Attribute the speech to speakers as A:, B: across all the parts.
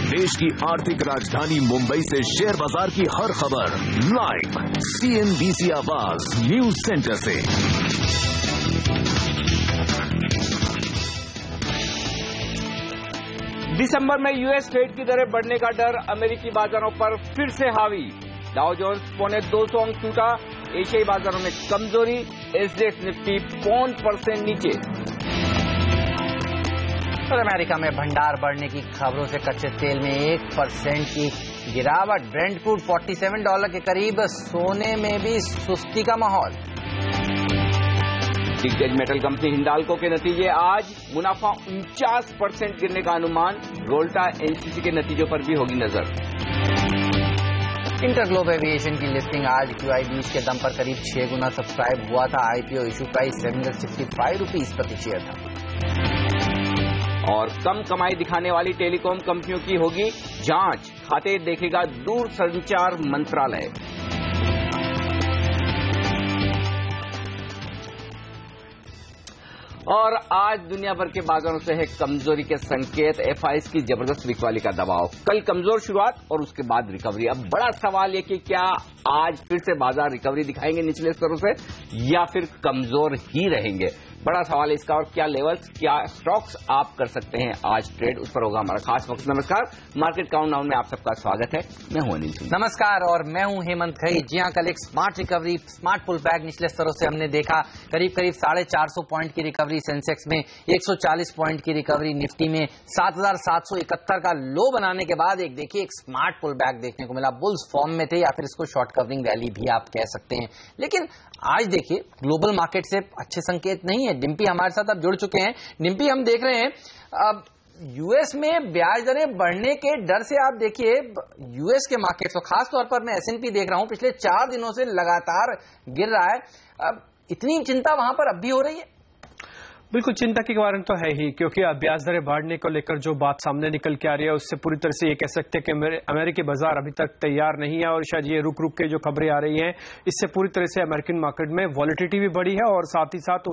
A: देश की आर्थिक राजधानी मुंबई से शेयर बाजार की हर खबर लाइव CNBC आवाज न्यूज सेंटर से।
B: दिसंबर में यूएस ट्रेड की दरें बढ़ने का डर अमेरिकी बाजारों पर फिर से हावी। डाउ जोन्स 2.25 अंक टूटा। एशियाई बाजारों में कमजोरी। SDX निफ्टी 0.5% नीचे।
C: और अमेरिका में भंडार बढ़ने की खबरों से कच्चे तेल में 1% की गिरावट। ब्रेंट क्रूड $47 के करीब। सोने में भी सुस्ती का माहौल।
B: दिग्गज मेटल कंपनी हिंडाल्को के नतीजे आज। मुनाफा 49% गिरने का अनुमान। रोल्टा NCC के नतीजों पर भी होगी नजर।
C: इंटरग्लोब एविएशन की लिस्टिंग आज QI20 के दम पर करीब 6 गुना सब्सक्राइब हुआ था। IPO इशू प्राइस ₹765 प्रति शेयर था।
B: और कम कमाई दिखाने वाली टेलीकॉम कंपनियों की होगी जांच। खाते देखेगा दूरसंचार मंत्रालय। और आज दुनिया भर के बाजारों से है कमजोरी के संकेत। FIs की जबरदस्त बिकवाली का दबाव। कल कमजोर शुरुआत और उसके बाद रिकवरी। अब बड़ा सवाल ये कि क्या आज फिर से बाजार रिकवरी दिखाएंगे निचले स्तरों से या फिर कमजोर ही रहेंगे? बड़ा सवाल है इसका। और क्या लेवल्स, क्या स्टॉक्स आप कर सकते हैं आज ट्रेड, उस पर होगा हमारा खास फोकस। नमस्कार, मार्केट काउंटडाउन में आप सबका स्वागत है। मैं हूं अनिल सिंह।
C: नमस्कार और मैं हूं हेमंत खई। जी हां, कल एक smart recovery, smart pull back निचले स्तरों से हमने देखा। करीब 450 पॉइंट की रिकवरी सेंसेक्स में, 140 पॉइंट की रिकवरी निफ्टी में, 7771 का लो बनाने के बाद एक देखिए एक स्मार्ट पुल बैक देखने को मिला। बुल्स फॉर्म में थे या फिर इसको शॉर्ट कवरिंग रैली भी आप कह सकते हैं। लेकिन आज देखिए ग्लोबल मार्केट से अच्छे संकेत नहीं है। डिम्पी हमारे साथ अब जुड़ चुके हैं। डिम्पी, हम देख रहे हैं अब यूएस में ब्याज दरें बढ़ने के डर से आप देखिए यूएस के मार्केट को, खासतौर पर मैं S&P देख रहा हूं पिछले 4 दिनों से लगातार गिर रहा है। अब इतनी चिंता वहां पर अब भी हो रही है?
D: बिल्कुल चिंता की कारण तो है ही, क्योंकि ब्याज दरें बढ़ने को लेकर जो बात सामने निकल के आ रही है उससे पूरी तरह से ये कह सकते हैं कि अमेरिकी बाजार अभी तक तैयार नहीं है। और शायद ये रुक रुक के जो खबरें आ रही हैं इससे पूरी तरह से अमेरिकन मार्केट में वॉलेटिलिटी भी बढ़ी है और साथ ही साथ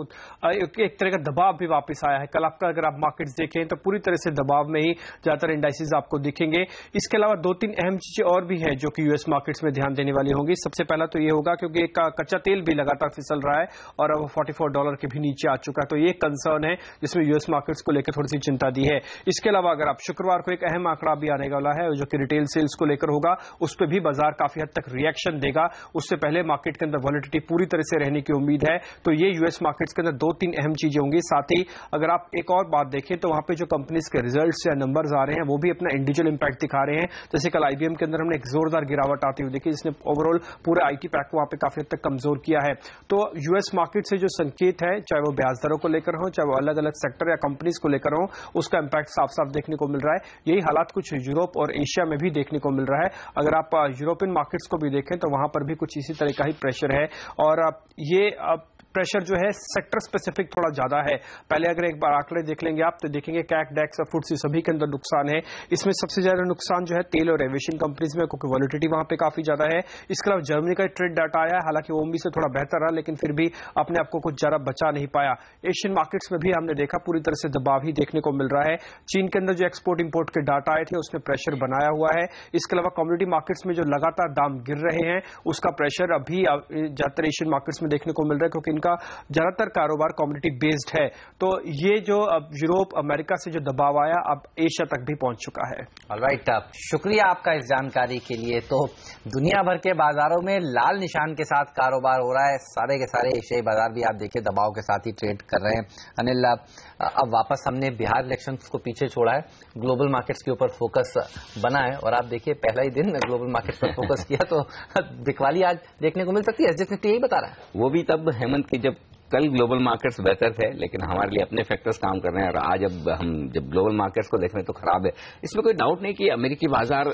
D: एक तरह का दबाव भी वापस आया है। कल आपका अगर आप मार्केट्स देखें तो पूरी तरह से दबाव में ही ज्यादातर इंडाइसेस आपको दिखेंगे। इसके अलावा 2-3 अहम चीजें और भी हैं जो कि यूएस मार्केट्स में ध्यान देने वाली होंगी। सबसे पहला तो ये होगा क्योंकि एक कच्चा तेल भी लगातार फिसल रहा है और अब $44 के भी नीचे आ चुका है, तो ये कंसर्न है जिसमें यूएस मार्केट्स को लेकर थोड़ी सी चिंता दी है। इसके अलावा अगर आप शुक्रवार को एक अहम आंकड़ा भी आने वाला है जो कि रिटेल सेल्स को लेकर होगा, उस पर भी बाजार काफी हद तक रिएक्शन देगा। उससे पहले मार्केट के अंदर वॉलेटिलिटी पूरी तरह से रहने की उम्मीद है। तो ये यूएस मार्केट्स के अंदर 2-3 अहम चीजें होंगी। साथ ही अगर आप एक और बात देखें तो वहां पे जो कंपनीज के रिजल्ट्स या नंबर्स आ रहे हैं वो भी अपना इंडिविजुअल इंपैक्ट दिखा रहे हैं। जैसे कल IBM के अंदर हमने एक जोरदार गिरावट आती हुई देखी जिसने ओवरऑल पूरे IT पैक को वहां पे काफी हद तक कमजोर किया है। तो यूएस मार्केट से जो संकेत है, चाहे वो ब्याज दरों को लेकर हो, चाहे वो अलग अलग सेक्टर या कंपनीज को लेकर हो, उसका इंपैक्ट साफ साफ देखने को मिल रहा है। यही हालात कुछ यूरोप और एशिया में भी देखने को मिल रहा है। अगर आप यूरोपियन मार्केट्स को भी देखें तो वहां पर भी कुछ इसी तरह का ही प्रेशर है। और ये प्रेशर जो है सेक्टर स्पेसिफिक थोड़ा ज्यादा है। पहले अगर एक बार आंकड़े देख लेंगे आप तो देखेंगे कैक, डेक्स और फुट्सी सभी के अंदर नुकसान है। इसमें सबसे ज्यादा नुकसान जो है तेल और एविएशन कंपनीज में, क्योंकि वॉलेटिलिटी वहां पे काफी ज्यादा है। इसके अलावा जर्मनी का ट्रेड डाटा आया है, हालांकि वो उम्मीद से थोड़ा बेहतर रहा लेकिन फिर भी अपने आप को कुछ ज्यादा बचा नहीं पाया। एशियन मार्केट्स में भी हमने देखा पूरी तरह से दबाव ही देखने को मिल रहा है। चीन के अंदर जो एक्सपोर्ट इंपोर्ट के डाटा आए थे उसने प्रेशर बनाया हुआ है। इसके अलावा कमोडिटी मार्केट्स में जो लगातार दाम गिर रहे हैं उसका प्रेशर अभी ज्यादातर एशियन मार्केट्स में देखने को मिल रहा है, क्योंकि इनका ज्यादातर कारोबार कमोडिटी बेस्ड है। तो ये जो अब यूरोप अमेरिका से जो दबाव आया अब एशिया तक भी पहुंच चुका है।
C: ऑलराइट, शुक्रिया आपका इस जानकारी के लिए। तो दुनिया भर के बाजारों में लाल निशान के साथ कारोबार हो रहा है। सारे के सारे एशियाई बाजार भी आप देखिए दबाव के साथ ही ट्रेड कर रहे हैं। अनिल, अब वापस हमने बिहार इलेक्शंस को पीछे छोड़ा है, ग्लोबल मार्केट्स के ऊपर फोकस बना है। और आप देखिए पहला ही दिन ग्लोबल मार्केट्स पर फोकस किया तो बिकवाली आज देखने को मिल सकती है। SDX निफ्टी यही बता रहा है।
B: वो भी तब हेमंत की जब कल ग्लोबल मार्केट्स बेहतर थे, लेकिन हमारे लिए अपने फैक्टर्स काम कर रहे हैं और आज अब हम जब ग्लोबल मार्केट्स को देख रहे हैं तो खराब है। इसमें कोई डाउट नहीं कि अमेरिकी बाजार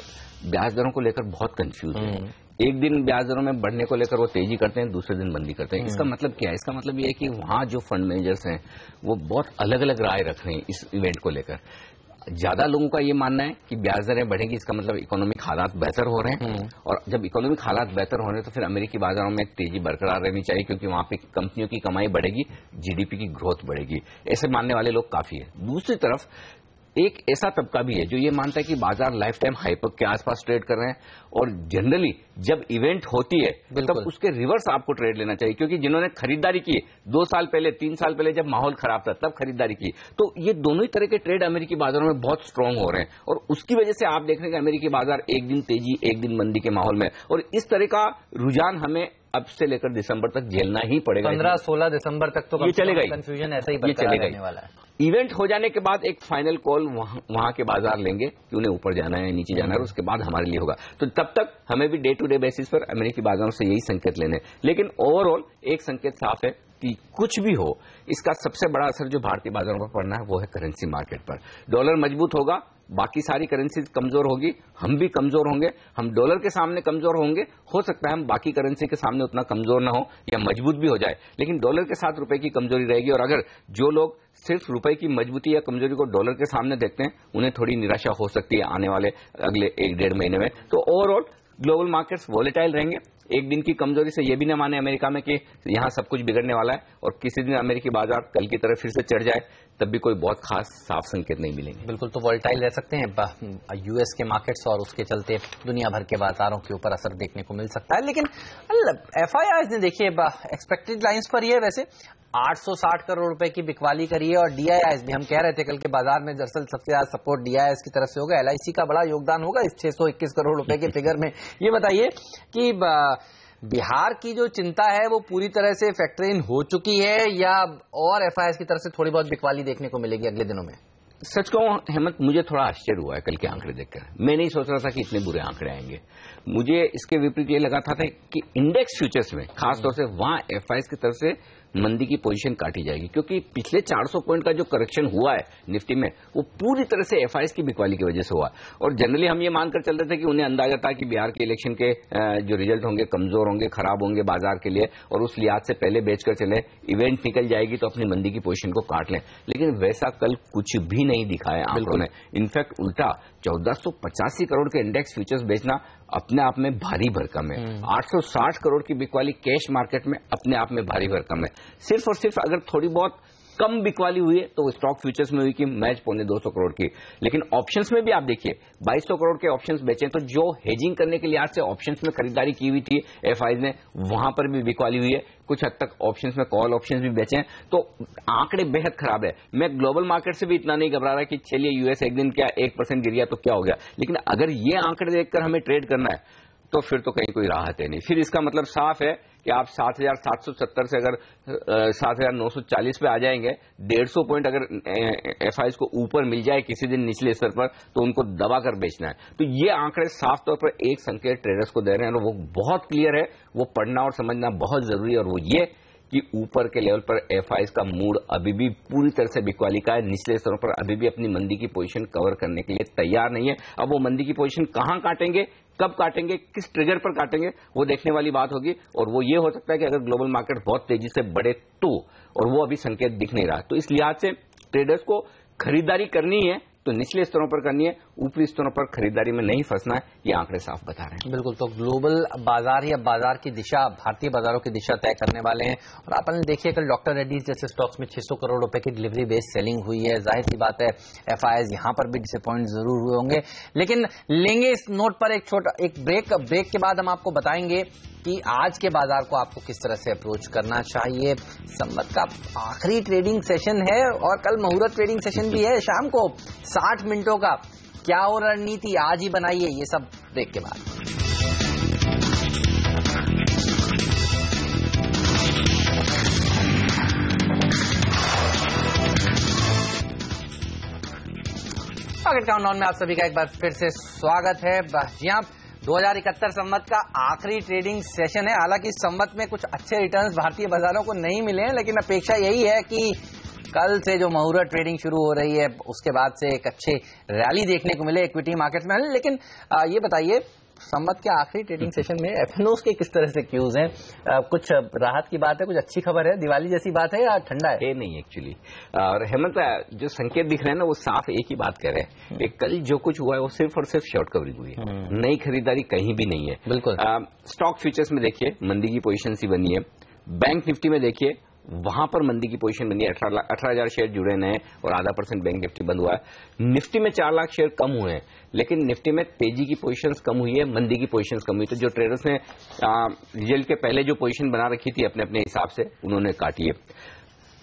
B: ब्याज दरों को लेकर बहुत कंफ्यूज है। एक दिन ब्याज दरों में बढ़ने को लेकर वो तेजी करते हैं, दूसरे दिन मंदी करते हैं। इसका मतलब क्या है? इसका मतलब ये है कि वहां जो फंड मैनेजर्स हैं वो बहुत अलग अलग राय रख रहे हैं इस इवेंट को लेकर। ज्यादा लोगों का ये मानना है कि ब्याज दरें बढ़ेंगी, इसका मतलब इकोनॉमिक हालात बेहतर हो रहे हैं, और जब इकोनॉमिक हालात बेहतर हो रहे हैं तो फिर अमेरिकी बाजारों में तेजी बरकरार रहनी चाहिए, क्योंकि वहां पे कंपनियों की कमाई बढ़ेगी, जीडीपी की ग्रोथ बढ़ेगी। ऐसे मानने वाले लोग काफी है। दूसरी तरफ एक ऐसा तबका भी है जो ये मानता है कि बाजार लाइफ टाइम हाइपर के आसपास ट्रेड कर रहे हैं, और जनरली जब इवेंट होती है तब उसके रिवर्स आपको ट्रेड लेना चाहिए, क्योंकि जिन्होंने खरीदारी की 2 साल पहले 3 साल पहले जब माहौल खराब था तब खरीदारी की, तो ये दोनों ही तरह के ट्रेड अमेरिकी बाजारों में बहुत स्ट्रांग हो रहे हैं, और उसकी वजह से आप देख रहे हैं कि अमेरिकी बाजार एक दिन तेजी एक दिन मंदी के माहौल में, और इस तरह का रुझान हमें अब से लेकर दिसंबर तक झेलना ही पड़ेगा।
C: 15-16 दिसंबर तक तो
B: ये चलेगा,
C: कंफ्यूजन ऐसा ही बरकरार रहने वाला है।
B: इवेंट हो जाने के बाद एक फाइनल कॉल वहां के बाजार लेंगे कि उन्हें ऊपर जाना है नीचे जाना है, उसके बाद हमारे लिए होगा। तो तब तक हमें भी डे टू डे बेसिस पर अमेरिकी बाजारों से यही संकेत लेने। लेकिन ओवरऑल एक संकेत साफ है कि कुछ भी हो, इसका सबसे बड़ा असर जो भारतीय बाजारों पर पड़ना है वो है करेंसी मार्केट पर। डॉलर मजबूत होगा, बाकी सारी करेंसी कमजोर होगी, हम भी कमजोर होंगे। हम डॉलर के सामने कमजोर होंगे, हो सकता है हम बाकी करेंसी के सामने उतना कमजोर ना हो या मजबूत भी हो जाए, लेकिन डॉलर के साथ रुपए की कमजोरी रहेगी। और अगर जो लोग सिर्फ रुपए की मजबूती या कमजोरी को डॉलर के सामने देखते हैं, उन्हें थोड़ी निराशा हो सकती है आने वाले अगले 1-1.5 महीने में। तो ओवरऑल ग्लोबल मार्केट्स वॉलेटाइल रहेंगे। एक दिन की कमजोरी से यह भी न माने अमेरिका में कि यहां सब कुछ बिगड़ने वाला है, और किसी दिन अमेरिकी बाजार कल की तरह फिर से चढ़ जाए, तब भी कोई बहुत खास साफ संकेत नहीं मिलेंगे।
C: बिल्कुल, तो वॉलेटाइल रह सकते हैं यूएस के मार्केट्स, और उसके चलते दुनिया भर के बाजारों के ऊपर असर देखने को मिल सकता है। लेकिन एफआईआईज ने देखिए एक्सपेक्टेड लाइंस पर ही है, वैसे 860 करोड़ रुपए की बिकवाली करी है, और डीआईआईज भी हम कह रहे थे कल के बाजार में दरअसल सबसे ज्यादा सपोर्ट डीआईआईज की तरफ से होगा। एलआईसी का बड़ा योगदान होगा इस 621 करोड़ रुपए के फिगर में। ये बताइए कि बिहार की जो चिंता है वो पूरी तरह से फैक्टर इन हो चुकी है, या और एफआईआईज की तरफ से थोड़ी बहुत बिकवाली देखने को मिलेगी अगले दिनों में?
B: सच कहूं हेमंत, मुझे थोड़ा आश्चर्य हुआ है कल के आंकड़े देखकर। मैं नहीं सोच रहा था कि इतने बुरे आंकड़े आएंगे। मुझे इसके विपरीत ये लगा था कि इंडेक्स फ्यूचर्स में खासतौर से वहां एफआईआईज की तरफ से मंदी की पोजीशन काटी जाएगी, क्योंकि पिछले 400 पॉइंट का जो करेक्शन हुआ है निफ्टी में वो पूरी तरह से एफआईआईज की बिकवाली की वजह से हुआ। और जनरली हम ये मानकर चल रहे थे कि उन्हें अंदाजा था कि बिहार के इलेक्शन के जो रिजल्ट होंगे कमजोर होंगे, खराब होंगे बाजार के लिए, और उस लिहाज से पहले बेचकर चले, इवेंट निकल जाएगी तो अपनी मंदी की पोजीशन को काट लें। लेकिन वैसा कल कुछ भी नहीं दिखाया आंकड़ों ने। इनफैक्ट उल्टा 1485 करोड़ के इंडेक्स फ्यूचर्स बेचना अपने आप में भारी भरकम है। 860 करोड़ की बिकवाली कैश मार्केट में अपने आप में भारी भरकम है। सिर्फ और सिर्फ अगर थोड़ी बहुत कम बिकवाली हुई है तो वो स्टॉक फ्यूचर्स में हुई कि मैच 250 करोड़ की। लेकिन ऑप्शंस में भी आप देखिए 2200 करोड़ के ऑप्शंस बेचे, तो जो हेजिंग करने के लिहाज से ऑप्शंस में खरीदारी की हुई थी एफआईआईज ने, वहां पर भी बिकवाली हुई है। कुछ हद तक ऑप्शंस में कॉल ऑप्शंस भी बेचे हैं, तो आंकड़े बेहद खराब है। मैं ग्लोबल मार्केट से भी इतना नहीं घबरा रहा कि चलिए यूएस एक दिन क्या 1% गिर गया तो क्या हो गया, लेकिन अगर ये आंकड़े देखकर हमें ट्रेड करना है तो फिर तो कहीं कोई राहत है नहीं। फिर इसका मतलब साफ है कि आप 7,770 से अगर 7,940 पे आ जाएंगे, 150 पॉइंट अगर एफआईआईज को ऊपर मिल जाए किसी दिन निचले स्तर पर, तो उनको दबा कर बेचना है। तो ये आंकड़े साफ तौर पर एक संकेत ट्रेडर्स को दे रहे हैं, और वो बहुत क्लियर है, वो पढ़ना और समझना बहुत जरूरी है, और वो ये कि ऊपर के लेवल पर एफआईआईज का मूड अभी भी पूरी तरह से बिकवाली का है। निचले स्तरों पर अभी भी अपनी मंदी की पोजीशन कवर करने के लिए तैयार नहीं है। अब वो मंदी की पोजीशन कहां काटेंगे, कब काटेंगे, किस ट्रिगर पर काटेंगे, वो देखने वाली बात होगी। और वो ये हो सकता है कि अगर ग्लोबल मार्केट बहुत तेजी से बढ़े तो, और वो अभी संकेत दिख नहीं रहा। तो इस लिहाज से ट्रेडर्स को खरीदारी करनी है तो निचले स्तरों पर करनी है, ऊपरी स्तरों पर खरीदारी में नहीं फंसना है, ये आंकड़े साफ बता रहे हैं।
C: बिल्कुल, तो ग्लोबल बाजार या बाजार की दिशा, भारतीय बाजारों की दिशा तय करने वाले हैं। और आपने देखिए कल डॉक्टर रेड्डीज जैसे स्टॉक्स में 600 करोड़ रुपए की डिलीवरी बेस्ड सेलिंग हुई है। जाहिर सी बात है एफआईआईज यहां पर भी डिसअपॉइंट जरूर हुए होंगे। लेकिन लेंगे इस नोट पर एक ब्रेक के बाद हम आपको बताएंगे कि आज के बाजार को आपको किस तरह से अप्रोच करना चाहिए। संवत का आखिरी ट्रेडिंग सेशन है, और कल मुहूर्त ट्रेडिंग सेशन भी है शाम को 60 मिनटों का। क्या हो रणनीति आज ही बनाइए, ये सब ब्रेक के बाद। मार्केट काउंटडाउन में आप सभी का एक बार फिर से स्वागत है। जी हाँ, 2071 संवत का आखिरी ट्रेडिंग सेशन है। हालांकि इस संवत में कुछ अच्छे रिटर्न्स भारतीय बाजारों को नहीं मिले हैं, लेकिन अपेक्षा यही है कि कल से जो मुहूर्त ट्रेडिंग शुरू हो रही है उसके बाद से एक अच्छे रैली देखने को मिले इक्विटी मार्केट में। लेकिन ये बताइए संवत के आखिरी ट्रेडिंग सेशन में एफएनओस के किस तरह से क्यूज हैं? कुछ राहत की बात है, कुछ अच्छी खबर है, दिवाली जैसी बात है या ठंडा है?
B: नहीं एक्चुअली। और हेमंत, जो संकेत दिख रहे हैं ना वो साफ एक ही बात कर रहे हैं कि कल जो कुछ हुआ है वो सिर्फ और सिर्फ शॉर्ट कवरिंग हुई है, नई खरीदारी कहीं भी नहीं है।
C: बिल्कुल।
B: स्टॉक फ्यूचर्स में देखिए मंदी की पोजीशन सी बनी है, बैंक निफ्टी में देखिए वहां पर मंदी की पोजीशन बनी है, 18,000 शेयर जुड़े नए और 0.5% बैंक निफ्टी बंद हुआ है। निफ्टी में 4 लाख शेयर कम हुए हैं, लेकिन निफ्टी में तेजी की पोजीशंस कम हुई है, मंदी की पोजीशंस कम हुई। तो जो ट्रेडर्स ने रिजल्ट के पहले जो पोजीशन बना रखी थी अपने अपने हिसाब से, उन्होंने काटी है।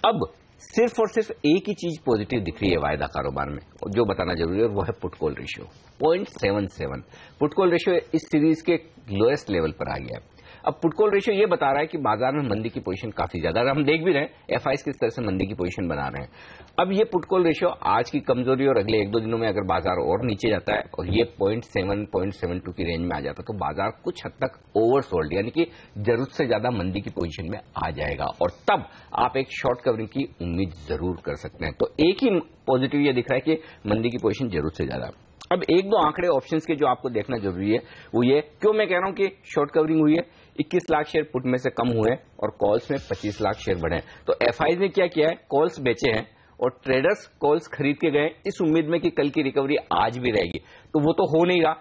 B: अब सिर्फ और सिर्फ एक ही चीज पॉजिटिव दिख रही है वायदा कारोबार में, जो बताना जरूरी है, वो है put call ratio 0.77। Put call ratio इस सीरीज के लोएस्ट लेवल पर आ गया है। अब पुट कॉल रेशियो ये बता रहा है कि बाजार में मंदी की पोजीशन काफी ज्यादा है। हम देख भी रहे हैं एफआईज किस तरह से मंदी की पोजीशन बना रहे हैं। अब ये पुट कॉल रेशियो आज की कमजोरी और अगले 1-2 दिनों में अगर बाजार और नीचे जाता है और ये 0.7 0.72 की रेंज में आ जाता है, तो बाजार कुछ हद तक ओवरसोल्ड यानी कि जरूरत से ज्यादा मंदी की पोजीशन में आ जाएगा और तब आप एक शॉर्ट कवरिंग की उम्मीद जरूर कर सकते हैं। तो एक ही पॉजिटिव ये दिख रहा है कि मंदी की पोजीशन जरूरत से ज्यादा। अब 1-2 आंकड़े ऑप्शंस के जो आपको देखना जरूरी है वो ये, क्यों मैं कह रहा हूं कि शॉर्ट कवरिंग हुई है, 21 लाख शेयर पुट में से कम हुए और कॉल्स में 25 लाख शेयर बढ़े। तो एफआईज ने क्या किया है, कॉल्स बेचे हैं और ट्रेडर्स कॉल्स खरीद के गए इस उम्मीद में कि कल की रिकवरी आज भी रहेगी। तो वो तो हो नहीं रहा,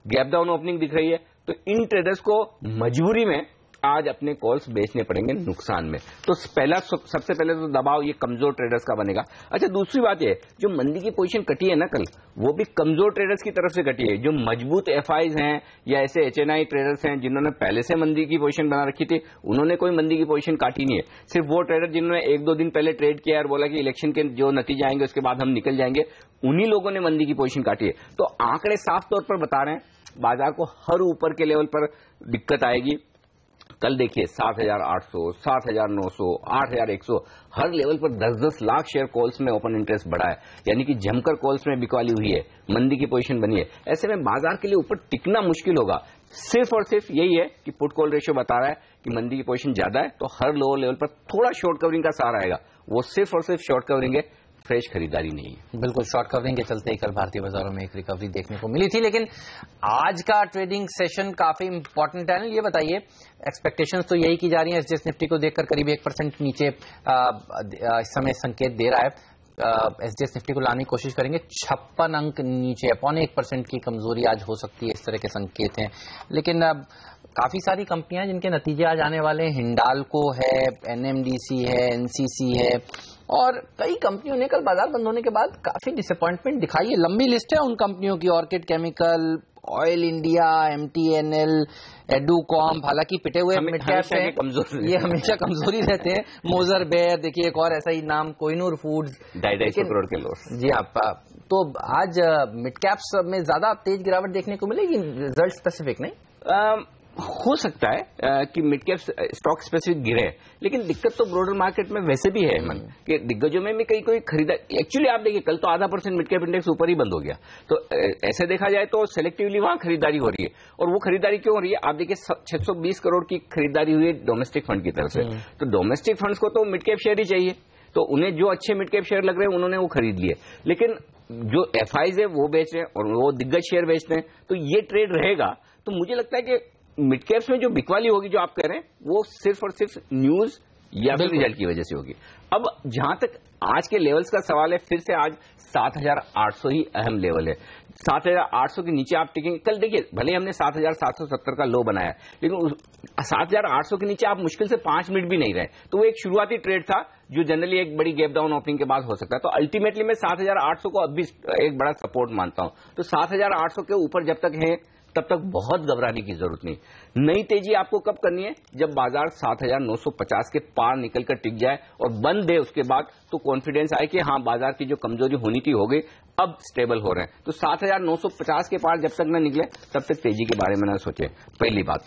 B: गैप डाउन ओपनिंग दिख रही है। तो इन ट्रेडर्स को मजबूरी में आज अपने कॉल्स बेचने पड़ेंगे नुकसान में। तो सबसे पहले तो दबाव ये कमजोर ट्रेडर्स का बनेगा। अच्छा, दूसरी बात ये, जो मंदी की पोजीशन कटी है ना कल, वो भी कमजोर ट्रेडर्स की तरफ से कटी है। जो मजबूत एफआईज हैं या ऐसे एचएनआई ट्रेडर्स हैं जिन्होंने पहले से मंदी की पोजीशन बना रखी थी, उन्होंने कोई मंदी की पोजीशन काटी नहीं है। सिर्फ वो ट्रेडर जिन्होंने 1-2 दिन पहले ट्रेड किया और बोला कि इलेक्शन के जो नतीजे आएंगे उसके बाद हम निकल जाएंगे, उन्हीं लोगों ने मंदी की पोजीशन काटी है। तो आंकड़े साफ तौर पर बता रहे हैं बाजार को हर ऊपर के लेवल पर दिक्कत आएगी। कल देखिए 7,800, 7,900, 8,100 हर लेवल पर 10-10 लाख शेयर कॉल्स में ओपन इंटरेस्ट बढ़ा है, यानी कि जमकर कॉल्स में बिकवाली हुई है, मंदी की पोजीशन बनी है। ऐसे में बाजार के लिए ऊपर टिकना मुश्किल होगा। सिर्फ और सिर्फ यही है कि पुट कॉल रेशियो बता रहा है कि मंदी की पोजीशन ज्यादा है, तो हर लोअर लेवल पर थोड़ा शॉर्ट कवरिंग का सहारा आएगा। वो सिर्फ और सिर्फ शॉर्ट कवरिंग है, फ्रेश खरीदारी नहीं है।
C: बिल्कुल, शॉर्ट कवरिंग के चलते ही कल भारतीय बाजारों में एक रिकवरी देखने को मिली थी, लेकिन आज का ट्रेडिंग सेशन काफी इंपॉर्टेंट है ना। ये बताइए, एक्सपेक्टेशंस तो यही की जा रही है, एसडीएस निफ्टी को देखकर करीब 1% नीचे इस समय संकेत दे रहा है। एसडीएस निफ्टी को लाने की कोशिश करेंगे, 56 अंक नीचे, 0.1% की कमजोरी आज हो सकती है, इस तरह के संकेत हैं। लेकिन काफी सारी कंपनियां जिनके नतीजे आज आने वाले हैं, हिंडाल्को है, एनएमडीसी है, एनसीसी है, और कई कंपनियों ने कल बाजार बंद होने के बाद काफी डिसअपॉइंटमेंट दिखाई है। लंबी लिस्ट है उन कंपनियों की, Orchid Chemical, Oil India, MTNL, Educomp, हालांकि पिटे हुए मिड कैप है, ये हमेशा कमजोरी रहते हैं। मोजर बेयर देखिए, एक और ऐसा ही नाम, कोहिनूर फूड्स,
B: 250 करोड़ के लॉस।
C: जी आप, तो आज मिड कैप्स में ज्यादा तेज गिरावट देखने को मिलेगी, रिजल्ट स्पेसिफिक नहीं?
B: हो सकता है कि मिड कैप स्टॉक स्पेसिफिक गिरे, लेकिन दिक्कत तो ब्रॉडर मार्केट में वैसे भी है मन कि दिग्गजों में भी कई कोई खरीदारी। एक्चुअली आप देखिए कल तो 0.5% मिड कैप इंडेक्स ऊपर ही बंद हो गया। तो ऐसे देखा जाए तो सिलेक्टिवली वहां खरीदारी हो रही है। और वो खरीदारी क्यों हो रही है? आप देखिए 620 करोड़ की खरीदारी हुई है डोमेस्टिक फंड की तरफ से। तो डोमेस्टिक फंड्स को तो मिड कैप शेयर ही चाहिए, तो उन्हें जो अच्छे मिड कैप शेयर लग रहे हैं उन्होंने वो खरीद लिए। लेकिन जो एफआईज है वो बेच रहे हैं और वो दिग्गज शेयर बेचते हैं, तो ये ट्रेड रहेगा। तो मुझे लगता है कि मिड कैप्स में जो बिकवाली होगी जो आप कह रहे हैं, वो सिर्फ और सिर्फ न्यूज या फिर रिजल्ट की वजह से होगी। अब जहां तक आज के लेवल्स का सवाल है, फिर से आज 7,800 ही अहम लेवल है। 7,800 के नीचे आप टिकेंगे। कल देखिए भले हमने 7,770 का लो बनाया, लेकिन 7,800 के नीचे आप मुश्किल से 5 मिनट भी नहीं रहे। तो वो एक शुरुआती ट्रेड था जो जनरली एक बड़ी गैप डाउन ओपनिंग के बाद हो सकता है। तो अल्टीमेटली मैं 7,800 को अब भी एक बड़ा सपोर्ट मानता हूं। तो 7,800 के ऊपर जब तक है तब तक बहुत घबराने की जरूरत नहीं। नई तेजी आपको कब करनी है? जब बाजार 7,950 के पार निकलकर टिक जाए और बंद दे, उसके बाद तो कॉन्फिडेंस आए कि हाँ बाजार की जो कमजोरी होनी थी हो गई, अब स्टेबल हो रहे हैं। तो 7,950 के पार जब तक न निकले तब तक तेजी के बारे में न सोचे। पहली बात,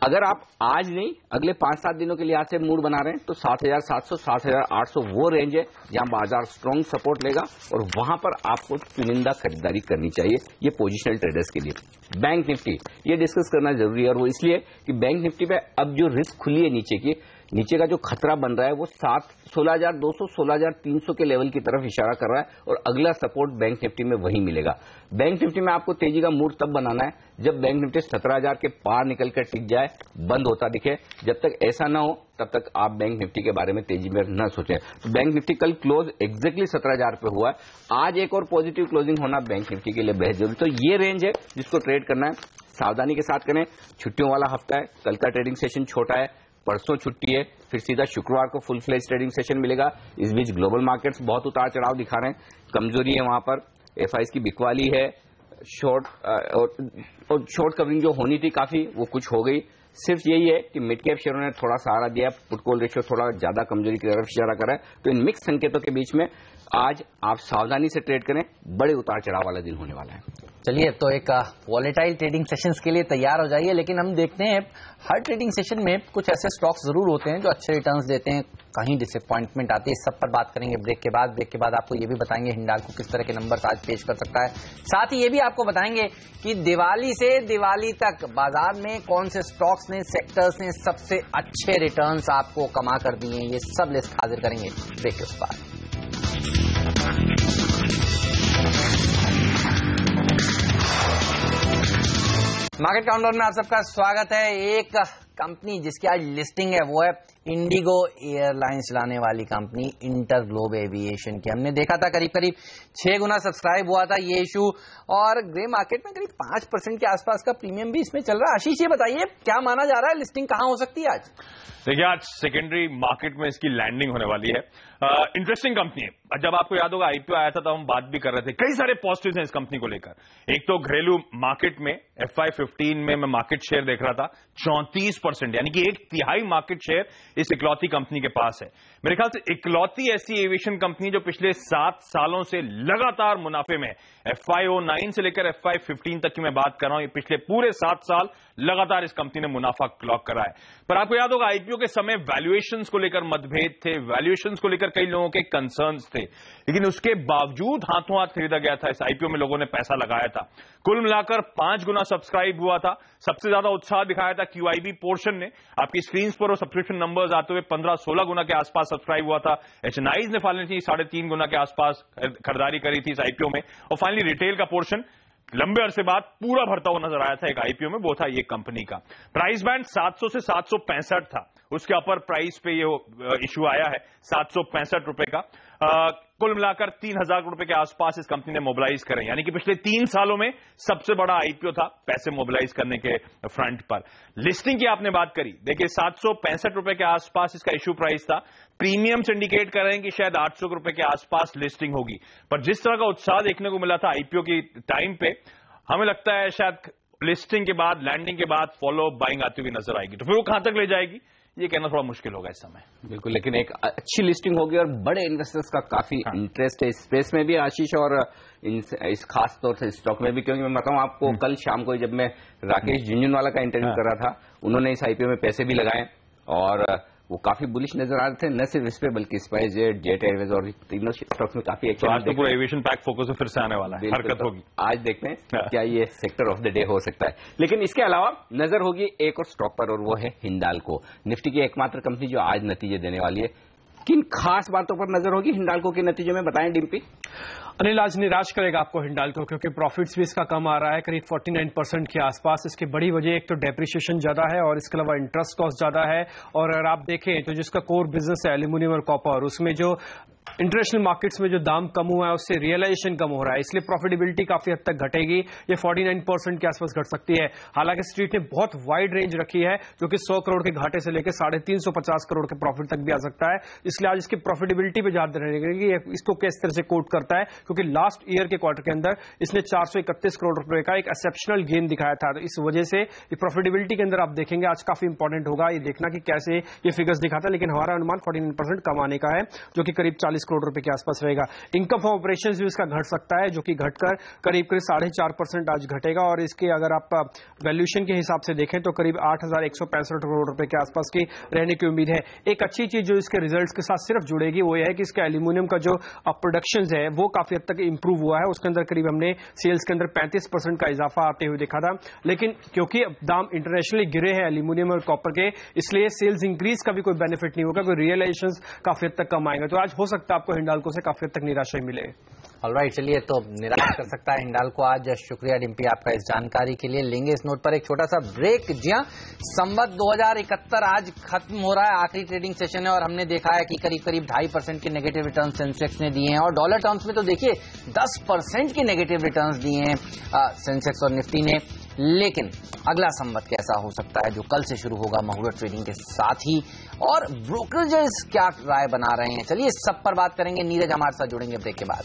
B: अगर आप आज नहीं अगले 5-7 दिनों के लिए आज से मूड बना रहे हैं तो 7,700 7,800 वो रेंज है जहां बाजार स्ट्रॉन्ग सपोर्ट लेगा और वहां पर आपको चुनिंदा खरीदारी करनी चाहिए, ये पोजिशनल ट्रेडर्स के लिए। बैंक निफ्टी ये डिस्कस करना जरूरी है, और वो इसलिए कि बैंक निफ्टी पे अब जो रिस्क खुली है नीचे की, नीचे का जो खतरा बन रहा है वो 16,200 16,300 के लेवल की तरफ इशारा कर रहा है और अगला सपोर्ट बैंक निफ्टी में वही मिलेगा। बैंक निफ्टी में आपको तेजी का मूड तब बनाना है जब बैंक निफ्टी 17,000 के पार निकलकर टिक जाए, बंद होता दिखे। जब तक ऐसा ना हो तब तक आप बैंक निफ्टी के बारे में तेजी में न सोचें। तो बैंक निफ्टी कल क्लोज एग्जैक्टली 17,000 पे हुआ है। आज एक और पॉजिटिव क्लोजिंग होना बैंक निफ्टी के लिए बेहद जरूरी। तो ये रेंज है जिसको ट्रेड करना है, सावधानी के साथ करें। छुट्टियों वाला हफ्ता है, कल का ट्रेडिंग सेशन छोटा है, परसों छुट्टी है, फिर सीधा शुक्रवार को फुल फ्लेज ट्रेडिंग सेशन मिलेगा। इस बीच ग्लोबल मार्केट्स बहुत उतार चढ़ाव दिखा रहे हैं, कमजोरी है वहां पर, एफआईएस की बिकवाली है, शॉर्ट और शॉर्ट कवरिंग जो होनी थी काफी वो कुछ हो गई। सिर्फ यही है कि मिड कैप शेयरों ने थोड़ा सहारा दिया, पुट कॉल रेशियो थोड़ा ज्यादा कमजोरी की तरफ इशारा कर रहा है। तो इन मिक्स संकेतों के बीच में आज आप सावधानी से ट्रेड करें, बड़े उतार चढ़ाव वाला दिन होने वाला है।
C: चलिए, तो एक वॉलेटाइल ट्रेडिंग सेशंस के लिए तैयार हो जाइए। लेकिन हम देखते हैं हर ट्रेडिंग सेशन में कुछ ऐसे स्टॉक्स जरूर होते हैं जो अच्छे रिटर्न्स देते हैं, कहीं डिसअपॉइंटमेंट आती है। इस सब पर बात करेंगे ब्रेक के बाद। ब्रेक के बाद आपको ये भी बताएंगे हिंडाल्को किस तरह के नंबर्स आज पेश कर सकता है। साथ ही ये भी आपको बताएंगे कि दिवाली से दिवाली तक बाजार में कौन से स्टॉक्स ने, सेक्टर्स ने सबसे अच्छे रिटर्न्स आपको कमा कर दिए। ये सब लिस्ट हाजिर करेंगे ब्रेक के बाद। मार्केट काउंटडाउन में आप सबका स्वागत है। एक कंपनी जिसकी आज लिस्टिंग है वो है इंडिगो एयरलाइंस चलाने वाली कंपनी इंटरग्लोब एविएशन की। हमने देखा था करीब करीब 6 गुना सब्सक्राइब हुआ था ये इशू, और ग्रे मार्केट में करीब 5% के आसपास का प्रीमियम भी इसमें चल रहा है। आशीष, ये बताइए क्या माना जा रहा है, लिस्टिंग कहां हो सकती है आज?
E: देखिए, आज सेकेंडरी मार्केट में इसकी लैंडिंग होने वाली है। इंटरेस्टिंग कंपनी है। जब आपको याद होगा आईपीओ आया था तो हम बात भी कर रहे थे, कई सारे पॉजिटिव्स हैं इस कंपनी को लेकर। एक तो घरेलू मार्केट में FY15 में मैं मार्केट शेयर देख रहा था 34%, यानी कि 1/3 मार्केट शेयर इस इकलौती कंपनी के पास है। मेरे ख्याल से इकलौती ऐसी एविएशन कंपनी जो पिछले 7 सालों से लगातार मुनाफे में है। FY09 से लेकर FY15 तक की मैं बात कर रहा हूं, पिछले पूरे 7 साल लगातार इस कंपनी ने मुनाफा क्लॉक करा है। पर आपको याद होगा आईपीओ के समय वैल्यूएशंस को लेकर मतभेद थे, वैल्यूएशंस को लेकर कई लोगों के कंसर्न्स थे, लेकिन उसके बावजूद हाथों हाथ खरीदा गया था। इस आईपीओ में लोगों ने पैसा लगाया था। कुल मिलाकर 5 गुना सब्सक्राइब हुआ था। सबसे ज्यादा उत्साह दिखाया था QIB पोर्शन ने। आपकी स्क्रीन पर वो सब्सक्रिप्शन नंबर्स आते हुए 15-16 गुना के आसपास सब्सक्राइब हुआ था। HNIs ने फाइनली 3.5 गुना के आसपास खरीदारी करी थी इस आईपीओ में। और फाइनली रिटेल का पोर्शन लंबे अरसे बाद पूरा भरता हुआ नजर आया था एक आईपीओ में, वो था ये कंपनी का। प्राइस बैंड 700 से 765 था, उसके अपर प्राइस पे ये इशू आया है 765 रुपए का। कुल मिलाकर 3,000 करोड़ रुपए के आसपास इस कंपनी ने मोबिलाइज करें, यानी कि पिछले 3 सालों में सबसे बड़ा आईपीओ था पैसे मोबिलाइज करने के फ्रंट पर। लिस्टिंग की आपने बात करी, देखिए 765 रुपए के आसपास इसका इशू प्राइस था। प्रीमियम से इंडिकेट कर रहे हैं कि शायद 800 रुपए के आसपास लिस्टिंग होगी, पर जिस तरह का उत्साह देखने को मिला था आईपीओ की टाइम पे, हमें लगता है शायद लिस्टिंग के बाद, लैंडिंग के बाद फॉलो बाइंग आती हुई नजर आएगी। तो फिर वो कहां तक ले जाएगी ये कहना थोड़ा मुश्किल होगा इस समय।
B: बिल्कुल, लेकिन एक अच्छी लिस्टिंग होगी और बड़े इन्वेस्टर्स का काफी इंटरेस्ट है इस स्पेस में भी आशीष, और इस खास तौर से स्टॉक में भी। क्योंकि मैं बताऊं आपको, कल शाम को जब मैं राकेश झुंझुनवाला का इंटरव्यू कर रहा था, उन्होंने इस आईपीओ में पैसे भी लगाए और वो काफी बुलिश नजर आ रहे थे। न सिर्फ इस पे बल्कि स्पाइसजेट, जेट एयरवेज और तीनों स्टॉक्स में काफी एक्शन।
E: आज तो पूरा एविएशन पैक फोकस में फिर से आने वाला है, हरकत होगी।
B: आज देखते हैं क्या ये सेक्टर ऑफ द डे हो सकता है। लेकिन इसके अलावा नजर होगी एक और स्टॉक पर, और वो है हिंडाल्को, निफ्टी की एकमात्र कंपनी जो आज नतीजे देने वाली है। किन खास बातों पर नजर होगी हिंडाल्को के नतीजों में, बताएं डिम्पी।
D: अनिल, आज निराश करेगा आपको हिंडाल्को, क्योंकि प्रॉफिट्स भी इसका कम आ रहा है, करीब 49% के आसपास। इसकी बड़ी वजह एक तो डेप्रिसिएशन ज्यादा है और इसके अलावा इंटरेस्ट कॉस्ट ज्यादा है। और अगर आप देखें तो जिसका कोर बिजनेस है एल्यूमिनियम और कॉपर, उसमें जो इंटरनेशनल मार्केट्स में जो दाम कम हुआ है उससे रियलाइजेशन कम हो रहा है, इसलिए प्रॉफिटेबिलिटी काफी हद तक घटेगी। ये 49% के आसपास घट सकती है। हालांकि स्ट्रीट ने बहुत वाइड रेंज रखी है, जो कि 100 करोड़ के घाटे से लेकर 350 करोड़ के प्रॉफिट तक भी आ सकता है। इसलिए आज इसकी प्रॉफिटेबिलिटी पे ज्यादा रहेगी, इसको किस तरह से कोट करता है, क्योंकि लास्ट ईयर के क्वार्टर के अंदर इसने 431 करोड़ रुपए का एक एक्सेप्शनल गेन दिखाया था। तो इस वजह से ये प्रॉफिटेबिलिटी के अंदर आप देखेंगे आज काफी इंपॉर्टेंट होगा ये देखना कि कैसे ये फिगर्स दिखाता है। लेकिन हमारा अनुमान 49% कम आने का है, जो कि करीब 40 करोड़ रुपए के आसपास रहेगा। इनकम फ्रॉम ऑपरेशंस भी इसका घट सकता है, जो कि घटकर करीब 4.5% आज घटेगा और इसके अगर आप वैल्यूएशन के हिसाब से देखें तो करीब 8,165 करोड़ रुपए के आसपास की रहने की उम्मीद है। एक अच्छी चीज जो इसके रिजल्ट्स के साथ सिर्फ जुड़ेगी वो यह है कि इसका एल्यूमिनियम का जो प्रोडक्शन है वो काफी हद तक इंप्रूव हुआ है। उसके अंदर करीब हमने सेल्स के अंदर 35% का इजाफा आते हुए देखा था, लेकिन क्योंकि दाम इंटरनेशनली गिरे हैं एल्यूमिनियम और कॉपर के, इसलिए सेल्स इंक्रीज का भी कोई बेनिफिट नहीं होगा, कोई रियलाइजेशन काफी हद तक कम आएंगे। तो आज हो सकता है आपको हिंडाल्को से काफी हद तक निराशा मिले।
C: ऑलराइट, चलिए तो निराश कर सकता है हिंडाल्को आज। शुक्रिया डिम्पी आपका इस जानकारी के लिए। लेंगे इस नोट पर एक छोटा सा ब्रेक। जी हां, संवत 2071 आज खत्म हो रहा है, आखिरी ट्रेडिंग सेशन है और हमने देखा है कि करीब 2.5% के नेगेटिव रिटर्न सेंसेक्स ने दिए हैं और डॉलर टर्म्स में तो देखिए 10% के नेगेटिव रिटर्न्स दिए हैं सेंसेक्स और निफ्टी ने। लेकिन अगला संवत कैसा हो सकता है जो कल से शुरू होगा मुहूर्त ट्रेडिंग के साथ ही, और ब्रोकरेजेस क्या राय बना रहे हैं, चलिए इस सब पर बात करेंगे। नीरज हमारे साथ जुड़ेंगे ब्रेक के बाद।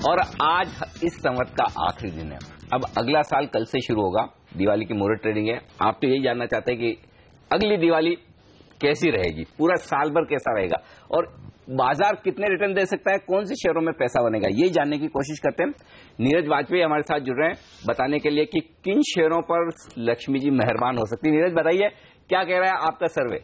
B: और आज इस संवत का आखिरी दिन है। अब अगला साल कल से शुरू होगा, दिवाली की मुहूर्त ट्रेडिंग है। आप तो यही जानना चाहते हैं कि अगली दिवाली कैसी रहेगी, पूरा साल भर कैसा रहेगा और बाजार कितने रिटर्न दे सकता है, कौन से शेयरों में पैसा बनेगा, ये जानने की कोशिश करते हैं। नीरज वाजपेयी हमारे साथ जुड़ रहे हैं बताने के लिए कि किन शेयरों पर लक्ष्मी जी मेहरबान हो सकती है। नीरज बताइए, क्या कह रहा है आपका सर्वे?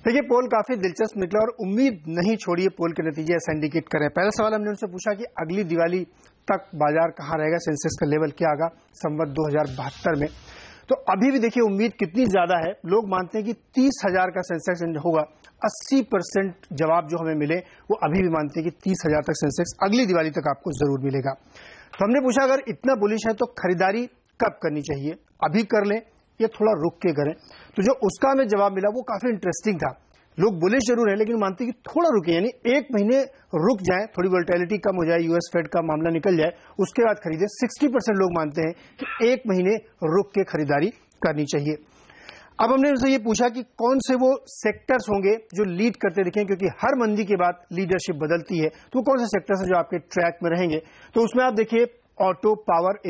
F: देखिए, पोल काफी दिलचस्प निकला और उम्मीद नहीं छोड़िए पोल के नतीजे ऐसा इंडिकेट करें। पहला सवाल हमने उनसे पूछा कि अगली दिवाली तक बाजार कहां रहेगा, सेंसेक्स का लेवल क्या आगा संवत 2072 में। तो अभी भी देखिए उम्मीद कितनी ज्यादा है। लोग मानते हैं कि 30,000 का सेंसेक्स होगा। 80% जवाब जो हमें मिले वो अभी भी मानते हैं कि 30,000 तक सेंसेक्स अगली दिवाली तक आपको जरूर मिलेगा। तो हमने पूछा अगर इतना बुलिश है तो खरीदारी कब करनी चाहिए, अभी कर लें या थोड़ा रुक के करें। तो जो उसका हमें जवाब मिला वो काफी इंटरेस्टिंग था। लोग बुलिश जरूर है लेकिन मानते हैं कि थोड़ा रुके, यानी 1 महीने रुक जाए, थोड़ी वोलेटिलिटी कम हो जाए, यूएस फेड का मामला निकल जाए, उसके बाद खरीदें। 60% लोग मानते हैं कि 1 महीने रुक के खरीदारी करनी चाहिए। अब हमने उनसे ये पूछा कि कौन से वो सेक्टर्स होंगे जो लीड करते दिखें, क्योंकि हर मंदी के बाद लीडरशिप बदलती है, तो कौन से सेक्टर्स हैं जो आपके ट्रैक में रहेंगे। तो उसमें आप देखिए ऑटो, पावर,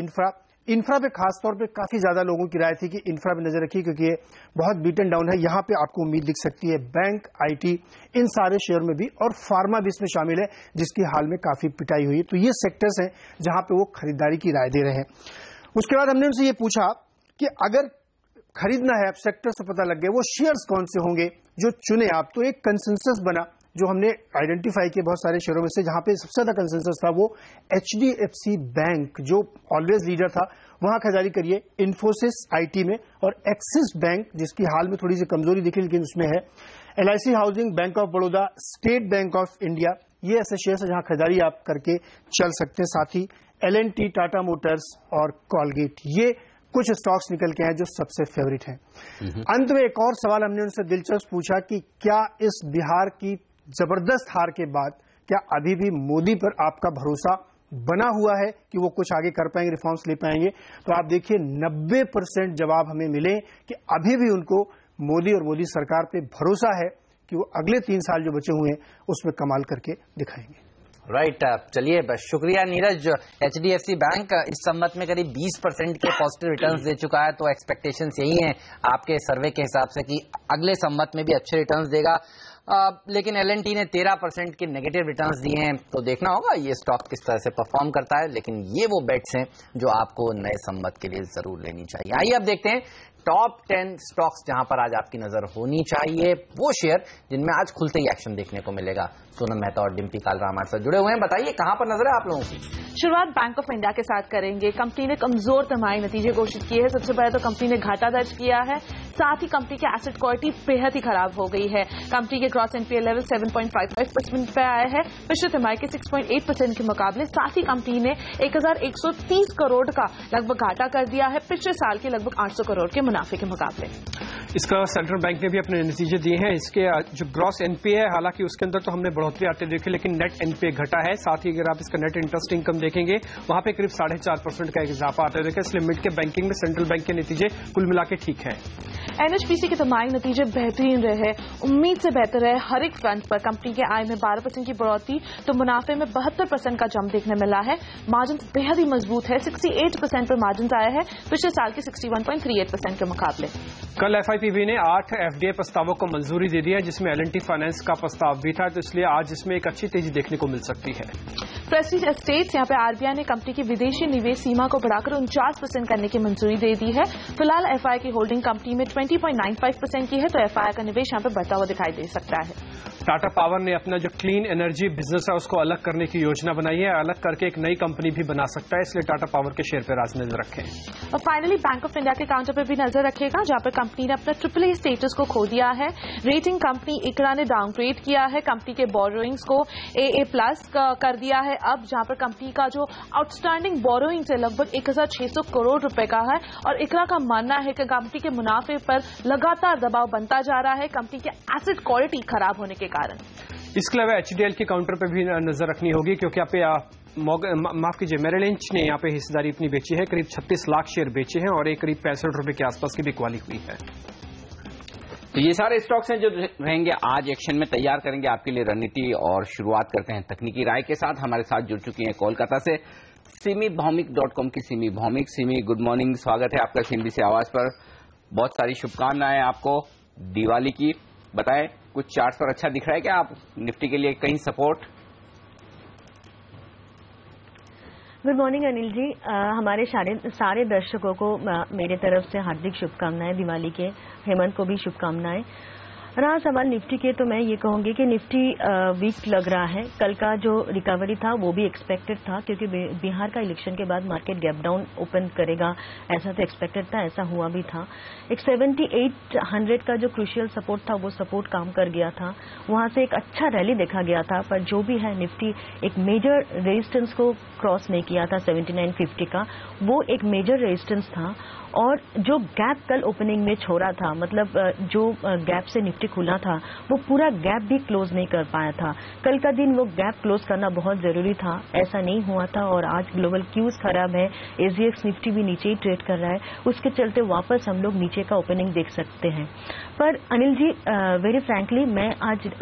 F: इंफ्रा पे खासतौर पे काफी ज्यादा लोगों की राय थी कि इंफ्रा पे नजर रखिए क्योंकि ये बहुत बीटन डाउन है, यहां पे आपको उम्मीद दिख सकती है। बैंक, आईटी, इन सारे शेयर में भी, और फार्मा भी इसमें शामिल है जिसकी हाल में काफी पिटाई हुई है। तो ये सेक्टर्स हैं जहां पे वो खरीदारी की राय दे रहे हैं। उसके बाद हमने उनसे ये पूछा कि अगर खरीदना है, अब सेक्टर से पता लग गया, वो शेयर्स कौन से होंगे जो चुने आप। तो एक कंसेंसस बना जो हमने आइडेंटिफाई किए बहुत सारे शेयरों में से, जहां पे सबसे ज्यादा कंसेंसस था वो HDFC बैंक जो ऑलवेज लीडर था, वहां खरीदारी करिए। इन्फोसिस आईटी में, और एक्सिस बैंक जिसकी हाल में थोड़ी सी कमजोरी दिखी लेकिन उसमें है, LIC housing, bank of Baroda, state bank of India, ये ऐसे शेयर है जहां खरीदारी आप करके चल सकते हैं। साथ ही L&T, टाटा मोटर्स और कॉलगेट, ये कुछ स्टॉक्स निकल के आए जो सबसे फेवरेट हैं। अंत में एक और सवाल हमने उनसे दिलचस्प पूछा कि क्या इस बिहार की जबरदस्त हार के बाद क्या अभी भी मोदी पर आपका भरोसा बना हुआ है कि वो कुछ आगे कर पाएंगे, रिफॉर्म्स ले पाएंगे। तो आप देखिए 90% जवाब हमें मिले कि अभी भी उनको मोदी और मोदी सरकार पे भरोसा है कि वो अगले 3 साल जो बचे हुए हैं उसमें कमाल करके दिखाएंगे।
C: राइट, चलिए शुक्रिया नीरज। HDFC बैंक इस संवत में करीब 20% के पॉजिटिव रिटर्न्स दे चुका है, तो एक्सपेक्टेशंस यही हैं आपके सर्वे के हिसाब से कि अगले संवत में भी अच्छे रिटर्न्स देगा। लेकिन L&T ने 13% के नेगेटिव रिटर्न्स दिए हैं, तो देखना होगा ये स्टॉक किस तरह से परफॉर्म करता है। लेकिन ये वो बेट्स हैं जो आपको नए संवत के लिए जरूर लेनी चाहिए। आइए अब देखते हैं टॉप 10 स्टॉक्स जहां पर आज आपकी नजर होनी चाहिए, वो शेयर जिनमें आज खुलते ही एक्शन देखने को मिलेगा। सोनम मेहता और डिम्पी कालरा हमारे साथ जुड़े हुए हैं, बताइए कहां पर नजर है आप लोगों की।
G: शुरुआत बैंक ऑफ इंडिया के साथ करेंगे। कंपनी ने कमजोर तिमाही नतीजे घोषित किए हैं। सबसे पहले तो कंपनी ने घाटा दर्ज किया है, साथ ही कंपनी की एसेट क्वालिटी बेहद ही खराब हो गई है। कंपनी के ग्रॉस NPA लेवल 7.55% पे आया है पिछले तिमाही के 6.8% के मुकाबले। साथ ही कंपनी ने 1130 करोड़ का लगभग घाटा कर दिया है पिछले साल के लगभग 800 करोड़ के मुनाफे के मुकाबले।
D: इसका सेंट्रल बैंक ने भी अपने नतीजे दिए हैं। इसके जो ग्रॉस NPA है, हालांकि उसके अंदर तो हमने बढ़ोतरी आते देखे, लेकिन नेट NPA घटा है। साथ ही अगर आप इसका नेट इंटरेस्ट इनकम देखेंगे वहां पे करीब 4.5% का एक इजाफा आते देखे। इसलिए मिड के बैंकिंग में सेंट्रल बैंक के नतीजे कुल मिला के ठीक है।
G: एनएचपीसी के तिमाही नतीजे बेहतरीन रहे, उम्मीद से बेहतर है हर एक फ्रंट पर। कंपनी के आय में 12% की बढ़ोतरी तो मुनाफे में 72% का जंप देखने मिला है। मार्जिन बेहद ही मजबूत है, 68% पर मार्जिन आया है पिछले साल के 61.38% के मुकाबले।
D: कल एफआईपीबी ने 8 एफडीए प्रस्तावों को मंजूरी दे दी है, जिसमें एल&टी फाइनेंस का प्रस्ताव भी था, तो इसलिए आज इसमें एक अच्छी तेजी देखने को मिल सकती है।
G: प्रेस्टीज एस्टेट्स, यहाँ पे आरबीआई ने कंपनी की विदेशी निवेश सीमा को बढ़ाकर 49% करने की मंजूरी दे दी है। फिलहाल एफआई की होल्डिंग कंपनी में 20.95% की है, तो एफआई का निवेश यहाँ पे बढ़ता हुआ दिखाई दे सकता है।
D: टाटा पावर ने अपना जो क्लीन एनर्जी बिजनेस है उसको अलग करने की योजना बनाई है, अलग करके एक नई कंपनी भी बना सकता है, इसलिए टाटा पावर के शेयर पर आज नजर रखें। और
G: फाइनली बैंक ऑफ इंडिया के काउंटर पर भी नजर रखेगा, जहां पर कंपनी ने अपना AAA स्टेटस को खो दिया है। रेटिंग कंपनी इकरा ने डाउनग्रेड किया है, कंपनी के बोरोइंग्स को AA+ कर दिया है अब, जहां पर कंपनी का जो आउटस्टैंडिंग बोरोइंग है लगभग 1600 करोड़ रुपए का है, और इकरा का मानना है कि कंपनी के मुनाफे पर लगातार दबाव बनता जा रहा है कंपनी के एसेट क्वालिटी खराब होने के कारण।
D: इसके अलावा HDL के काउंटर पर भी नजर रखनी होगी, क्योंकि यहाँ पे माफ कीजिए मेरिल लिंच ने यहाँ पे हिस्सेदारी अपनी बेची है, करीब 36 लाख शेयर बेचे हैं और एक करीब 65 रुपए के आसपास की बिकवाली हुई है।
B: तो ये सारे स्टॉक्स हैं जो रहेंगे आज एक्शन में, तैयार करेंगे आपके लिए रणनीति। और शुरुआत करते हैं तकनीकी राय के साथ। हमारे साथ जुड़ चुकी हैं कोलकाता से सिमी भौमिक.com की सिमी भौमिक। सिमी, गुड मॉर्निंग, स्वागत है आपका CNBC आवाज पर। बहुत सारी शुभकामनाएं आपको दिवाली की। बताएं, कुछ चार्ट्स पर अच्छा दिख रहा है क्या आप निफ्टी के लिए, कहीं support?
H: Good morning Anil ji, हमारे सारे दर्शकों को मेरे तरफ से हार्दिक शुभकामनाएं दिवाली के। हेमंत को भी शुभकामनाएं। रहा सवाल निफ्टी के, तो मैं ये कहूंगी कि निफ्टी वीक लग रहा है। कल का जो रिकवरी था वो भी एक्सपेक्टेड था, क्योंकि बिहार का इलेक्शन के बाद मार्केट गैप डाउन ओपन करेगा, ऐसा तो एक्सपेक्टेड था, ऐसा हुआ भी था। एक 7800 का जो क्रूशियल सपोर्ट था वो सपोर्ट काम कर गया था, वहां से एक अच्छा रैली देखा गया था। पर जो भी है, निफ्टी एक मेजर रेजिस्टेंस को क्रॉस नहीं किया था, 7950 का, वो एक मेजर रेजिस्टेंस था। और जो गैप कल ओपनिंग में छोड़ा था, मतलब जो गैप से निफ्टी खुला था, वो पूरा गैप भी क्लोज नहीं कर पाया था। कल का दिन वो गैप क्लोज करना बहुत जरूरी था, ऐसा नहीं हुआ था। और आज ग्लोबल क्यूज खराब है, SGX निफ्टी भी नीचे ही ट्रेड कर रहा है, उसके चलते वापस हम लोग नीचे का ओपनिंग देख सकते हैं। पर अनिल जी, वेरी फ्रैंकली, मैं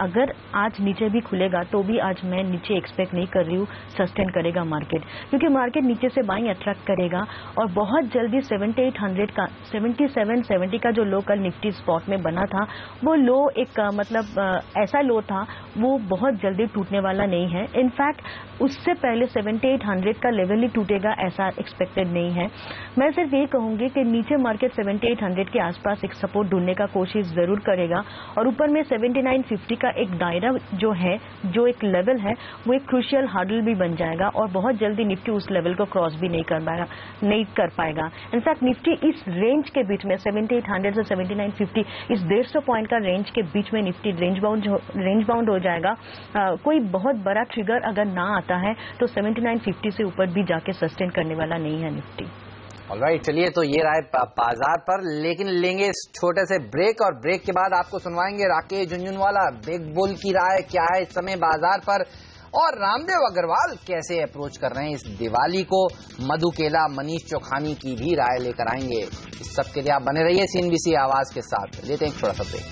H: अगर आज नीचे भी खुलेगा तो भी आज मैं नीचे एक्सपेक्ट नहीं कर रही हूँ सस्टेन करेगा मार्केट, क्योंकि मार्केट नीचे से बाइंग अट्रैक्ट करेगा और बहुत जल्दी 7800 का 7770 का जो लो कल निफ्टी स्पॉट में बना था, वो लो एक ऐसा लो था, वो बहुत जल्दी टूटने वाला नहीं है। इनफैक्ट उससे पहले 7800 का लेवल ही टूटेगा ऐसा एक्सपेक्टेड नहीं है। मैं सिर्फ ये कहूंगी कि नीचे मार्केट 7800 के आसपास एक सपोर्ट ढूंढने का कोशिश जरूर करेगा, और ऊपर में 7950 का एक दायरा जो है, जो एक लेवल है, वो एक क्रूशियल हार्डल भी बन जाएगा, और बहुत जल्दी निफ्टी उस लेवल को क्रॉस भी नहीं कर पाएगा। इनफैक्ट निफ्टी इस रेंज के बीच में 7800 से 7950, इस 150 पॉइंट का रेंज के बीच में निफ्टी रेंज बाउंड हो जाएगा। कोई बहुत बड़ा ट्रिगर अगर ना आता है तो 7950 से ऊपर भी जाके सस्टेन करने वाला नहीं है निफ्टी।
C: ऑलराइट, चलिए, तो ये राय बाजार पर, लेकिन लेंगे इस छोटे से ब्रेक, और ब्रेक के बाद आपको सुनवाएंगे राकेश झुंझुनवाला बिग बुल की राय क्या है इस समय बाजार पर, और रामदेव अग्रवाल कैसे अप्रोच कर रहे हैं इस दिवाली को। मधु केला, मनीष चौखानी की भी राय लेकर आएंगे। इस सब के लिए आप बने रहिए CNBC आवाज के साथ। लेते हैं एक छोटा सा ब्रेक।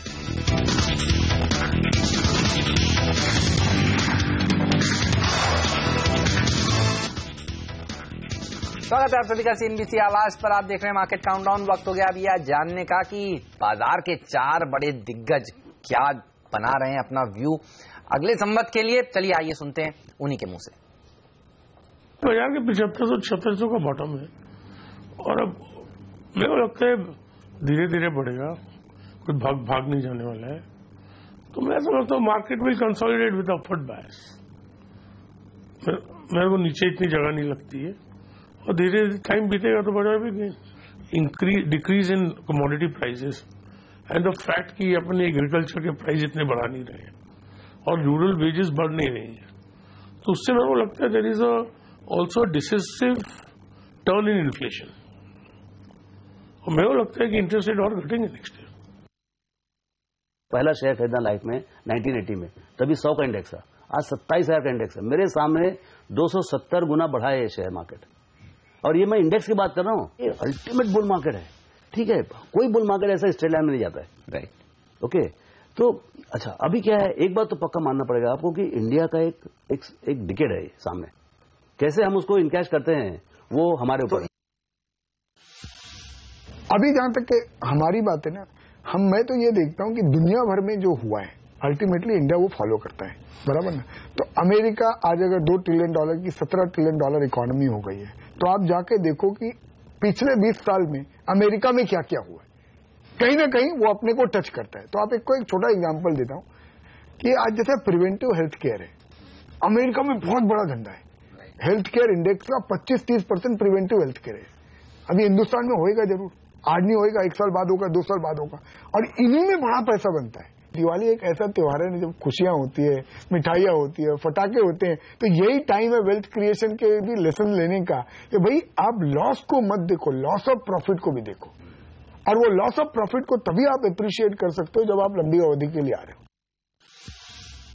C: स्वागत है आप सभी का CNBC आवाज पर। आप देख रहे हैं मार्केट काउंटडाउन। वक्त हो गया अभी यह जानने का कि बाजार के 4 बड़े दिग्गज क्या बना रहे हैं अपना व्यू अगले संवत के लिए। चलिए आइए सुनते हैं उन्हीं के मुंह से।
I: बाजार के 7500-7600 का बॉटम है, और अब मेरे को लगता है धीरे धीरे बढ़ेगा, कुछ भाग नहीं जाने वाला है। तो मैं समझता हूँ market will consolidate with upward bias. मेरे को नीचे इतनी जगह नहीं लगती है, और धीरे धीरे टाइम बीतेगा तो बाजार भी decrease in commodity prices and the fact कि अपने एग्रीकल्चर के प्राइस इतने बढ़ा नहीं रहे हैं और रूरल वेजेस बढ़ नहीं रही है, तो उससे मेरे को लगता है there is also decisive turn in inflation, और मेरे को लगता है कि इंटरेस्ट रेट और घटेंगे नेक्स्ट ईयर।
J: पहला शेयर खरीदना लाइफ में 1980 में, तभी 100 का इंडेक्स था, आज 27,000 का इंडेक्स है। मेरे सामने 270 गुना बढ़ा है ये शेयर मार्केट, और ये मैं इंडेक्स की बात कर रहा हूँ। ये अल्टीमेट बुल मार्केट है, ठीक है, कोई बुल मार्केट ऐसा स्ट्रेट लाइन में नहीं जाता है।
B: राइट,
J: ओके, तो अच्छा अभी क्या है, एक बात तो पक्का मानना पड़ेगा आपको कि इंडिया का एक डिकेड है सामने, कैसे हम उसको इनकैश करते हैं वो हमारे ऊपर।
K: अभी जहां तक कि हमारी बात है ना, मैं तो ये देखता हूं कि दुनिया भर में जो हुआ है अल्टीमेटली इंडिया वो फॉलो करता है, बराबर ना। तो अमेरिका आज अगर $2 ट्रिलियन की $17 ट्रिलियन इकोनॉमी हो गई है, तो आप जाके देखो कि पिछले 20 साल में अमेरिका में क्या क्या हुआ है, कहीं ना कहीं वो अपने को टच करता है। तो आप एक छोटा एग्जांपल देता हूं कि आज जैसे प्रिवेंटिव हेल्थ केयर है, अमेरिका में बहुत बड़ा धंधा है, हेल्थ केयर इंडेक्स का 25-30% प्रिवेंटिव हेल्थ केयर है। अभी हिंदुस्तान में होएगा जरूर, आज नहीं होएगा, 1 साल बाद होगा, 2 साल बाद होगा, और इन्हीं में बड़ा पैसा बनता है। दिवाली एक ऐसा त्योहार है जब खुशियां होती है, मिठाइयां होती है, फटाके होते हैं, तो यही टाइम है वेल्थ क्रिएशन के भी लेसन लेने का कि भाई आप लॉस को मत देखो, लॉस ऑफ प्रॉफिट को भी देखो, और वो लॉस ऑफ प्रॉफिट को तभी आप अप्रिशिएट कर सकते हो जब आप लंबी अवधि के लिए आ रहे हो।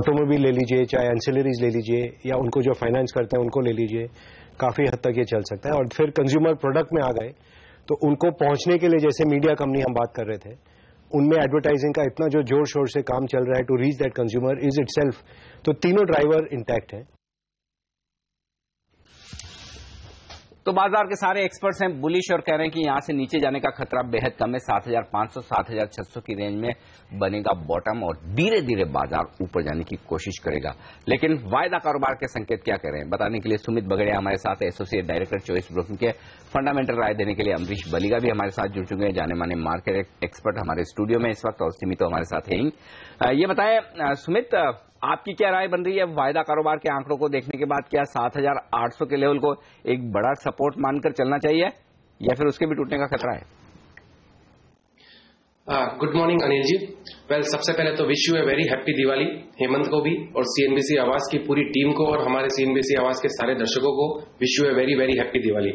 L: ऑटोमोबाइल ले लीजिए, चाहे एंसिलरीज ले लीजिए, या उनको जो फाइनेंस करते हैं उनको ले लीजिए, काफी हद तक ये चल सकता है। और फिर कंज्यूमर प्रोडक्ट में आ गए तो उनको पहुंचने के लिए, जैसे मीडिया कंपनी हम बात कर रहे थे, उनमें एडवर्टाइजिंग का इतना जो जोर शोर से काम चल रहा है to reach that consumer is itself, तो तीनों ड्राइवर इंटैक्ट हैं।
B: तो बाजार के सारे एक्सपर्ट्स हैं बुलिश और कह रहे हैं कि यहां से नीचे जाने का खतरा बेहद कम है। 7,500 7,600 की रेंज में बनेगा बॉटम, और धीरे धीरे बाजार ऊपर जाने की कोशिश करेगा। लेकिन वायदा कारोबार के संकेत क्या कह रहे हैं, बताने के लिए सुमित बगड़िया हमारे साथ, एसोसिएट डायरेक्टर चॉइस ब्रोकिंग के। फंडामेंटल राय देने के लिए अमरीश बलिगा भी हमारे साथ जुड़ चुके हैं, जाने माने मार्केट एक्सपर्ट हमारे स्टूडियो में इस वक्त, और सिमी तो हमारे साथ है ही। ये बताएं सुमित, आपकी क्या राय बन रही है वायदा कारोबार के आंकड़ों को देखने के बाद? क्या 7,800 के लेवल को एक बड़ा सपोर्ट मानकर चलना चाहिए, या फिर उसके भी टूटने का खतरा है?
M: Good morning Anil ji. Well, सबसे पहले तो wish you a very happy Diwali, Hemant को भी और सीएनबीसी आवाज की पूरी टीम को, और हमारे सीएनबीसी आवाज के सारे दर्शकों को wish you a very very happy Diwali.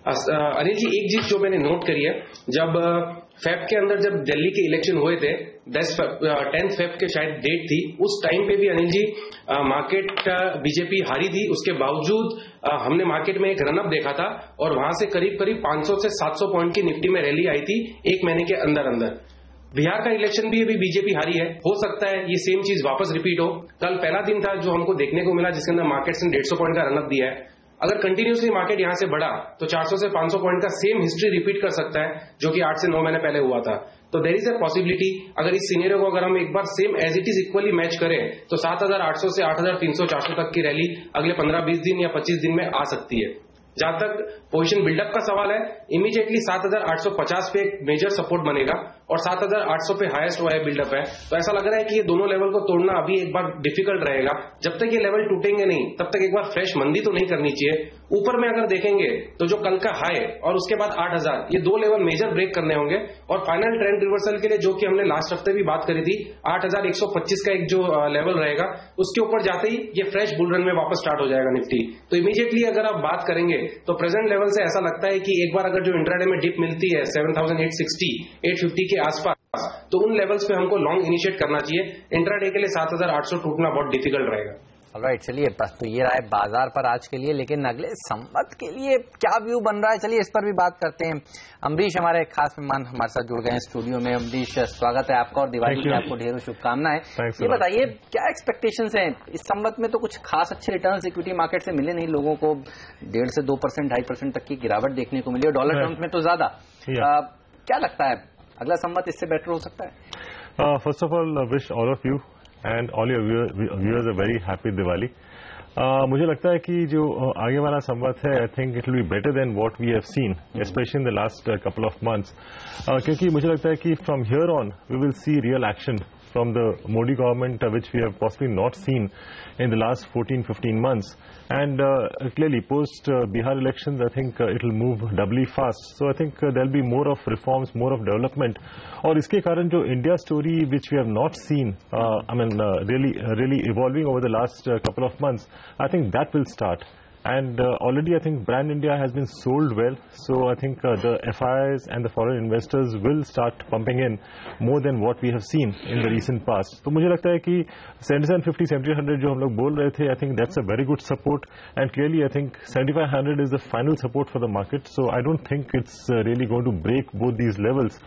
M: Anil ji, एक चीज जो मैंने नोट करी है, जब फेब के अंदर जब दिल्ली के इलेक्शन हुए थे, 10 फेब के शायद डेट थी, उस टाइम पे भी अनिल जी मार्केट बीजेपी हारी थी, उसके बावजूद हमने मार्केट में एक रनअप देखा था, और वहां से करीब करीब 500 से 700 पॉइंट की निफ्टी में रैली आई थी एक महीने के अंदर अंदर। बिहार का इलेक्शन भी अभी बीजेपी हारी है, हो सकता है ये सेम चीज वापस रिपीट हो। कल पहला दिन था जो हमको देखने को मिला जिसके अंदर मार्केट ने 150 पॉइंट का रनअप दिया है। अगर कंटिन्यूसली मार्केट यहां से बढ़ा तो 400 से 500 पॉइंट का सेम हिस्ट्री रिपीट कर सकता है जो कि 8 से 9 महीने पहले हुआ था। तो देयर इज अ पॉसिबिलिटी, अगर इस सीनेरियो को अगर हम एक बार same as it is equally match करें तो 7,800 से 8,300-400 तक की रैली अगले 15-20 दिन या 25 दिन में आ सकती है। जहां तक पोजीशन बिल्डअप का सवाल है, इमीडिएटली 7,850 पे एक मेजर सपोर्ट बनेगा, और 7,800 पे हाईएस्ट वाला बिल्डअप है। तो ऐसा लग रहा है कि ये दोनों लेवल को तोड़ना अभी एक बार डिफिकल्ट रहेगा। जब तक ये लेवल टूटेंगे नहीं, तब तक एक बार फ्रेश मंदी तो नहीं करनी चाहिए। ऊपर में अगर देखेंगे तो जो कल का हाई और उसके बाद 8,000, ये 2 लेवल मेजर ब्रेक करने होंगे, और फाइनल ट्रेंड रिवर्सल के लिए जो कि हमने लास्ट हफ्ते भी बात करी थी, 8,125 का एक जो लेवल रहेगा, उसके ऊपर जाते ही ये फ्रेश बुल रन में वापस स्टार्ट हो जाएगा निफ्टी। तो इमीडिएटली अगर आप बात करेंगे तो प्रेजेंट लेवल से ऐसा लगता है कि एक बार अगर जो इंट्राडे में डिप मिलती है 7,860, 850 के आसपास, तो उन लेवल्स पे हमको लॉन्ग इनिशिएट करना चाहिए। इंट्राडे के लिए 7,800 टूटना बहुत डिफिकल्ट रहेगा।
C: ऑलराइट, चलिए बस तो ये रहा है बाजार पर आज के लिए, लेकिन अगले संवत के लिए क्या व्यू बन रहा है, चलिए इस पर भी बात करते हैं। अमरीश हमारे खास मेहमान हमारे साथ जुड़ गए हैं स्टूडियो में। अमरीश, स्वागत है आपका, और दिवाली की आपको ढेरों शुभकामनाएं। ये बताइए क्या एक्सपेक्टेशंस हैं इस संवत में? तो कुछ खास अच्छे रिटर्न्स इक्विटी मार्केट से मिले नहीं लोगों को, 1.5 से 2%, 2.5% तक की गिरावट देखने को मिली, और डॉलर टर्म्स में तो ज्यादा। क्या लगता है अगला संवत इससे बेटर हो सकता है?
N: First of all wish all of you and all your viewers a very happy Diwali. मुझे लगता है कि जो आगे वाला संवत है, I think it will be better than what we have seen, specially in the last couple of months, क्योंकि मुझे लगता है कि from here on we will see real action from the Modi government, which we have possibly not seen in the last 14-15 months. And clearly, post Bihar elections, I think it will move doubly fast. So I think there will be more of reforms, more of development. और इसके कारण जो India story, which we have not seen, really evolving over the last couple of months, I think that will start. And already, I think Brand India has been sold well. So I think the FIIs and the foreign investors will start pumping in more than what we have seen in the recent past. तो मुझे लगता है कि 7750, 7800 जो हम लोग बोल रहे थे, I think that's a very good support. And clearly, I think 7500 is the final support for the market. So I don't think it's really going to break both these levels.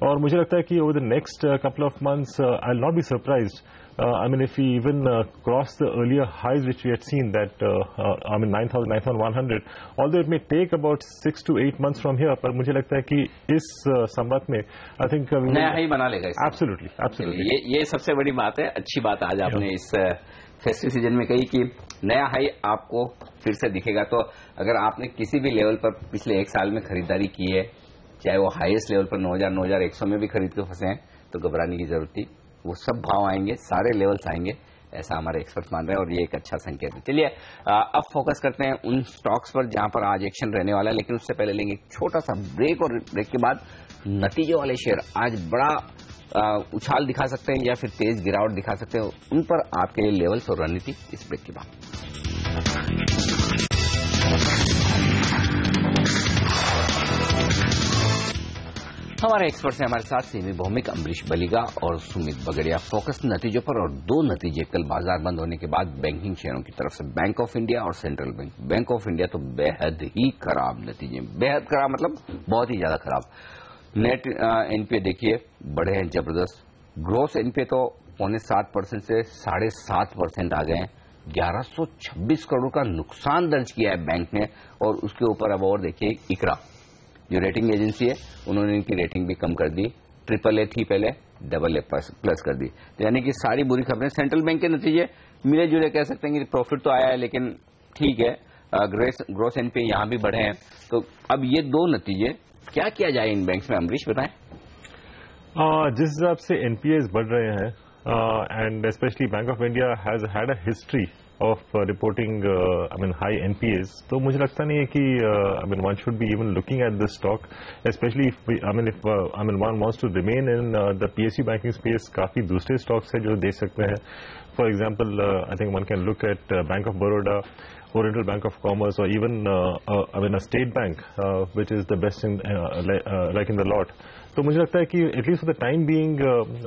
N: और मुझे लगता है कि over the next couple of months, I'll not be surprised. I mean, if we even cross the earlier highs which we had seen, that 9,000, 9,100, although it may take about 6 to 8 months from here, पर मुझे लगता है कि इस संवत में I think
B: नया high बना लेगा इसमें।
N: Absolutely.
B: ये सबसे बड़ी बात है। अच्छी बात आज आपने इस फेस्टिव सीजन में कही कि नया हाई आपको फिर से दिखेगा। तो अगर आपने किसी भी लेवल पर पिछले एक साल में खरीदारी की है, चाहे वो हाईएस्ट लेवल पर 9,000, 9,100 में भी खरीद के फंसे हैं, तो घबराने की जरूरत थी। वो सब भाव आएंगे, सारे लेवल्स आएंगे, ऐसा हमारे एक्सपर्ट्स मान रहे हैं और ये एक अच्छा संकेत है। चलिए अब फोकस करते हैं उन स्टॉक्स पर जहां पर आज एक्शन रहने वाला है, लेकिन उससे पहले लेंगे एक छोटा सा ब्रेक और ब्रेक के बाद नतीजे वाले शेयर आज बड़ा उछाल दिखा सकते हैं या फिर तेज गिरावट दिखा सकते हैं, उन पर आपके लिए लेवल्स और रणनीति इस ब्रेक के बाद। हमारे एक्सपर्ट्स हैं हमारे साथ सीमी भौमिक, अम्बरीश बलिगा और सुमित बगड़िया। फोकस नतीजों पर और दो नतीजे कल बाजार बंद होने के बाद बैंकिंग शेयरों की तरफ से, बैंक ऑफ इंडिया और central bank. Bank of India तो बेहद ही खराब नतीजे, बेहद खराब मतलब बहुत ही ज्यादा खराब। नेट एनपीए देखिए बढ़े हैं जबरदस्त, ग्रोस एनपीए तो 7.25% से 7.5% आ गए हैं। 1126 करोड़ का नुकसान दर्ज किया है बैंक ने। और उसके ऊपर अब और देखिए इकरा जो रेटिंग एजेंसी है, उन्होंने इनकी रेटिंग भी कम कर दी, AAA थी पहले, AA प्लस कर दी। तो यानी कि सारी बुरी खबरें। सेंट्रल बैंक के नतीजे मिले जुले कह सकते हैं कि प्रॉफिट तो आया है, लेकिन ठीक है, ग्रोस एनपीए यहां भी बढ़े हैं। तो अब ये दो नतीजे क्या किया जाए इन बैंक्स में, अमरीश बताएं।
N: जिस हिसाब से एनपीएस बढ़ रहे हैं and especially Bank of India has had a history of reporting high NPAs, तो मुझे लगता नहीं है कि one should be even looking at this stock, especially if one wants to remain in the PSU banking space। काफी दूसरे stocks है जो देख सकते हैं। For example, I think one can look at Bank of Baroda, Oriental Bank of Commerce, or even a State Bank, which is the best in like in the lot. तो मुझे लगता है कि at least for the time being,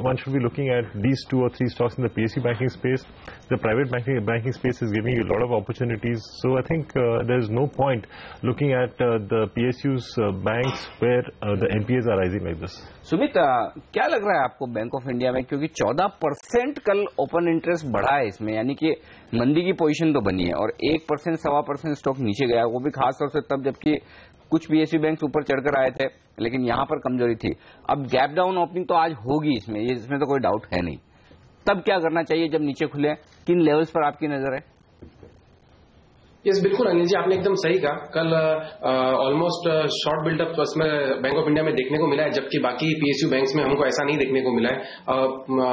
N: one should be looking at these 2 or 3 stocks in the PSU banking space. The private banking space is giving you a lot of opportunities. So I think there is no point looking at the PSU's banks where the NPAs are rising like this.
B: Sumit, क्या लग रहा है आपको bank of India में, क्योंकि 14% कल open interest बढ़ा है इसमें, यानी कि मंदी की पोजीशन तो बनी है और 1%, 1.25% स्टॉक नीचे गया, वो भी खासतौर से तब जबकि कुछ पीएसयू बैंक ऊपर चढ़कर आए थे, लेकिन यहां पर कमजोरी थी। अब गैप डाउन ओपनिंग तो आज होगी इसमें तो कोई डाउट है नहीं। तब क्या करना चाहिए जब नीचे खुले, किन लेवल्स पर आपकी नजर है?
M: यस, बिल्कुल अनिल जी, आपने एकदम सही कहा। कल ऑलमोस्ट शॉर्ट बिल्डअप उसमें बैंक ऑफ इंडिया में देखने को मिला है, जबकि बाकी पीएसयू बैंक्स में हमको ऐसा नहीं देखने को मिला है।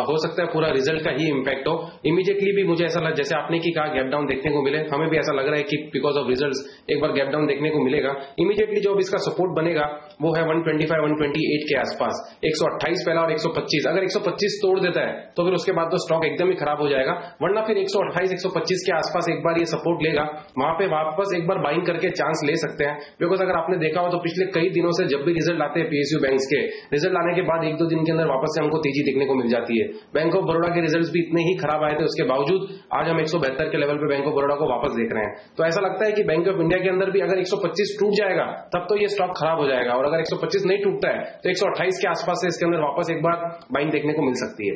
M: हो सकता है पूरा रिजल्ट का ही इम्पैक्ट हो। इमीडिएटली भी मुझे ऐसा लगा, जैसे आपने की कहा गैप डाउन देखने को मिले, हमें भी ऐसा लग रहा है कि बिकॉज ऑफ रिजल्ट्स एक बार गैप डाउन देखने को मिलेगा। इमीडिएटली जो इसका सपोर्ट बनेगा वो है 125, 128 के आसपास। 128 पहला और 125, अगर 125 तोड़ देता है तो फिर उसके बाद तो स्टॉक एकदम ही खराब हो जाएगा, वरना फिर 128, 125 के आसपास एक बार ये सपोर्ट लेगा, वहां पे वापस एक बार बाइंग करके चांस ले सकते हैं। बिकॉज अगर आपने देखा हो तो पिछले कई दिनों से जब भी रिजल्ट आते हैं पीएसयू बैंक्स के, रिजल्ट आने के बाद 1-2 दिन के अंदर वापस से हमको तेजी देखने को मिल जाती है। बैंक ऑफ बड़ौदा के रिजल्ट्स भी इतने ही खराब आए थे, उसके बावजूद आज हम 172 के लेवल पे बैंक ऑफ बड़ौदा को वापस देख रहे हैं। तो ऐसा लगता है कि बैंक ऑफ इंडिया के अंदर भी अगर 125 टूट जाएगा तब तो ये स्टॉक खराब हो जाएगा, और अगर 125 नहीं टूटता है तो 128 के आसपास से इसके अंदर वापस एक बार बाइंग देखने को मिल सकती है।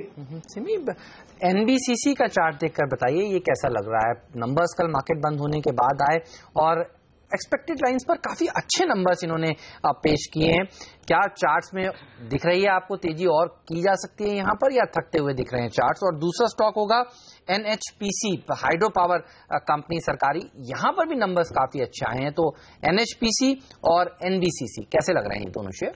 C: एनबीसीसी का चार्ट देखकर बताइए ये कैसा लग रहा है। नंबर्स कल मार्केट बंद होने के बाद आए और एक्सपेक्टेड लाइंस पर काफी अच्छे नंबर्स इन्होंने पेश किए हैं। क्या चार्ट्स में दिख रही है आपको तेजी और की जा सकती है यहां पर, या थकते हुए दिख रहे हैं चार्ट्स? और दूसरा स्टॉक होगा एनएचपीसी, हाइड्रो पावर कंपनी सरकारी, यहां पर भी नंबर्स काफी अच्छे आए हैं। तो एनएचपीसी और एनबीसीसी कैसे लग रहे हैं ये दोनों शेयर?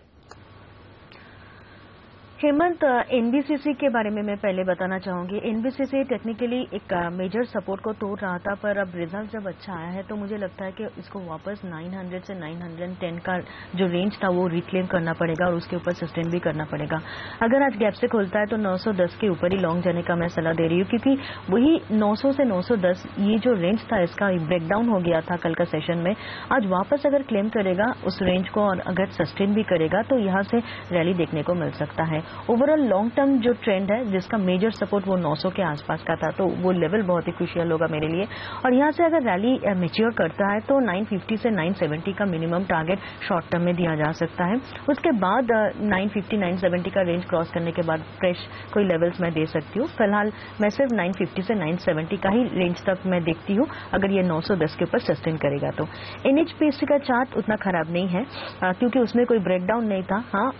H: हेमंत, एनबीसीसी के बारे में मैं पहले बताना चाहूंगी। एनबीसीसी टेक्निकली एक मेजर सपोर्ट को तोड़ रहा था, पर अब रिजल्ट जब अच्छा आया है तो मुझे लगता है कि इसको वापस 900 से 910 का जो रेंज था वो रिक्लेम करना पड़ेगा और उसके ऊपर सस्टेन भी करना पड़ेगा। अगर आज गैप से खुलता है तो 910 के ऊपर ही लॉन्ग जाने का मैं सलाह दे रही हूँ, क्योंकि वही 900 से 910 ये जो रेंज था इसका ब्रेकडाउन हो गया था कल का सेशन में। आज वापस अगर क्लेम करेगा उस रेंज को और अगर सस्टेन भी करेगा तो यहाँ से रैली देखने को मिल सकता है। ओवरऑल लॉन्ग टर्म जो ट्रेंड है जिसका मेजर सपोर्ट वो 900 के आसपास का था, तो वो लेवल बहुत ही क्रूशियल होगा मेरे लिए। और यहाँ से अगर रैली मैच्योर करता है तो 950 से 970 का मिनिमम टारगेट शॉर्ट टर्म में दिया जा सकता है। उसके बाद 950 970 का रेंज क्रॉस करने के बाद फ्रेश कोई लेवल्स मैं दे सकती हूँ। फिलहाल मैं सिर्फ 950 से 970 का ही रेंज तक मैं देखती हूँ अगर ये 910 के ऊपर सस्टेन करेगा तो। एनएचपीसी का चार्ट उतना खराब नहीं है क्योंकि उसमें कोई ब्रेकडाउन नहीं था। हाँ,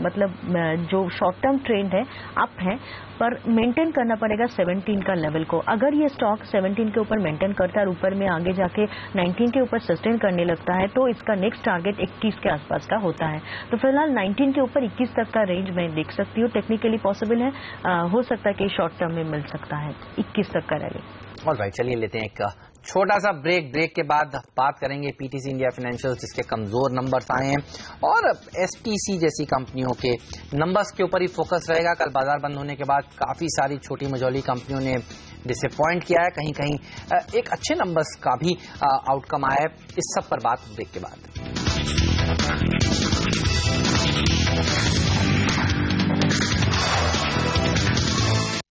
H: मतलब जो शॉर्ट टर्म ट्रेंड है अप है, पर मेंटेन करना पड़ेगा 17 का लेवल को। अगर ये स्टॉक 17 के ऊपर मेंटेन करता है और ऊपर में आगे जाके 19 के ऊपर सस्टेन करने लगता है तो इसका नेक्स्ट टारगेट 21 के आसपास का होता है। तो फिलहाल 19 के ऊपर 21 तक का रेंज मैं देख सकती हूँ, टेक्निकली पॉसिबल है। हो सकता है कि शॉर्ट टर्म में मिल सकता है 21 तक का रैली।
C: ऑलराइट, चलिए लेते हैं एक छोटा सा ब्रेक के बाद बात करेंगे पीटीसी इंडिया फाइनेंशियल जिसके कमजोर नंबर्स आए हैं और एसटीसी जैसी कंपनियों के नंबर्स के ऊपर ही फोकस रहेगा। कल बाजार बंद होने के बाद काफी सारी छोटी मझोली कंपनियों ने डिसअपॉइंट किया है, कहीं कहीं एक अच्छे नंबर्स का भी आउटकम आया है। इस सब पर बात ब्रेक के बाद।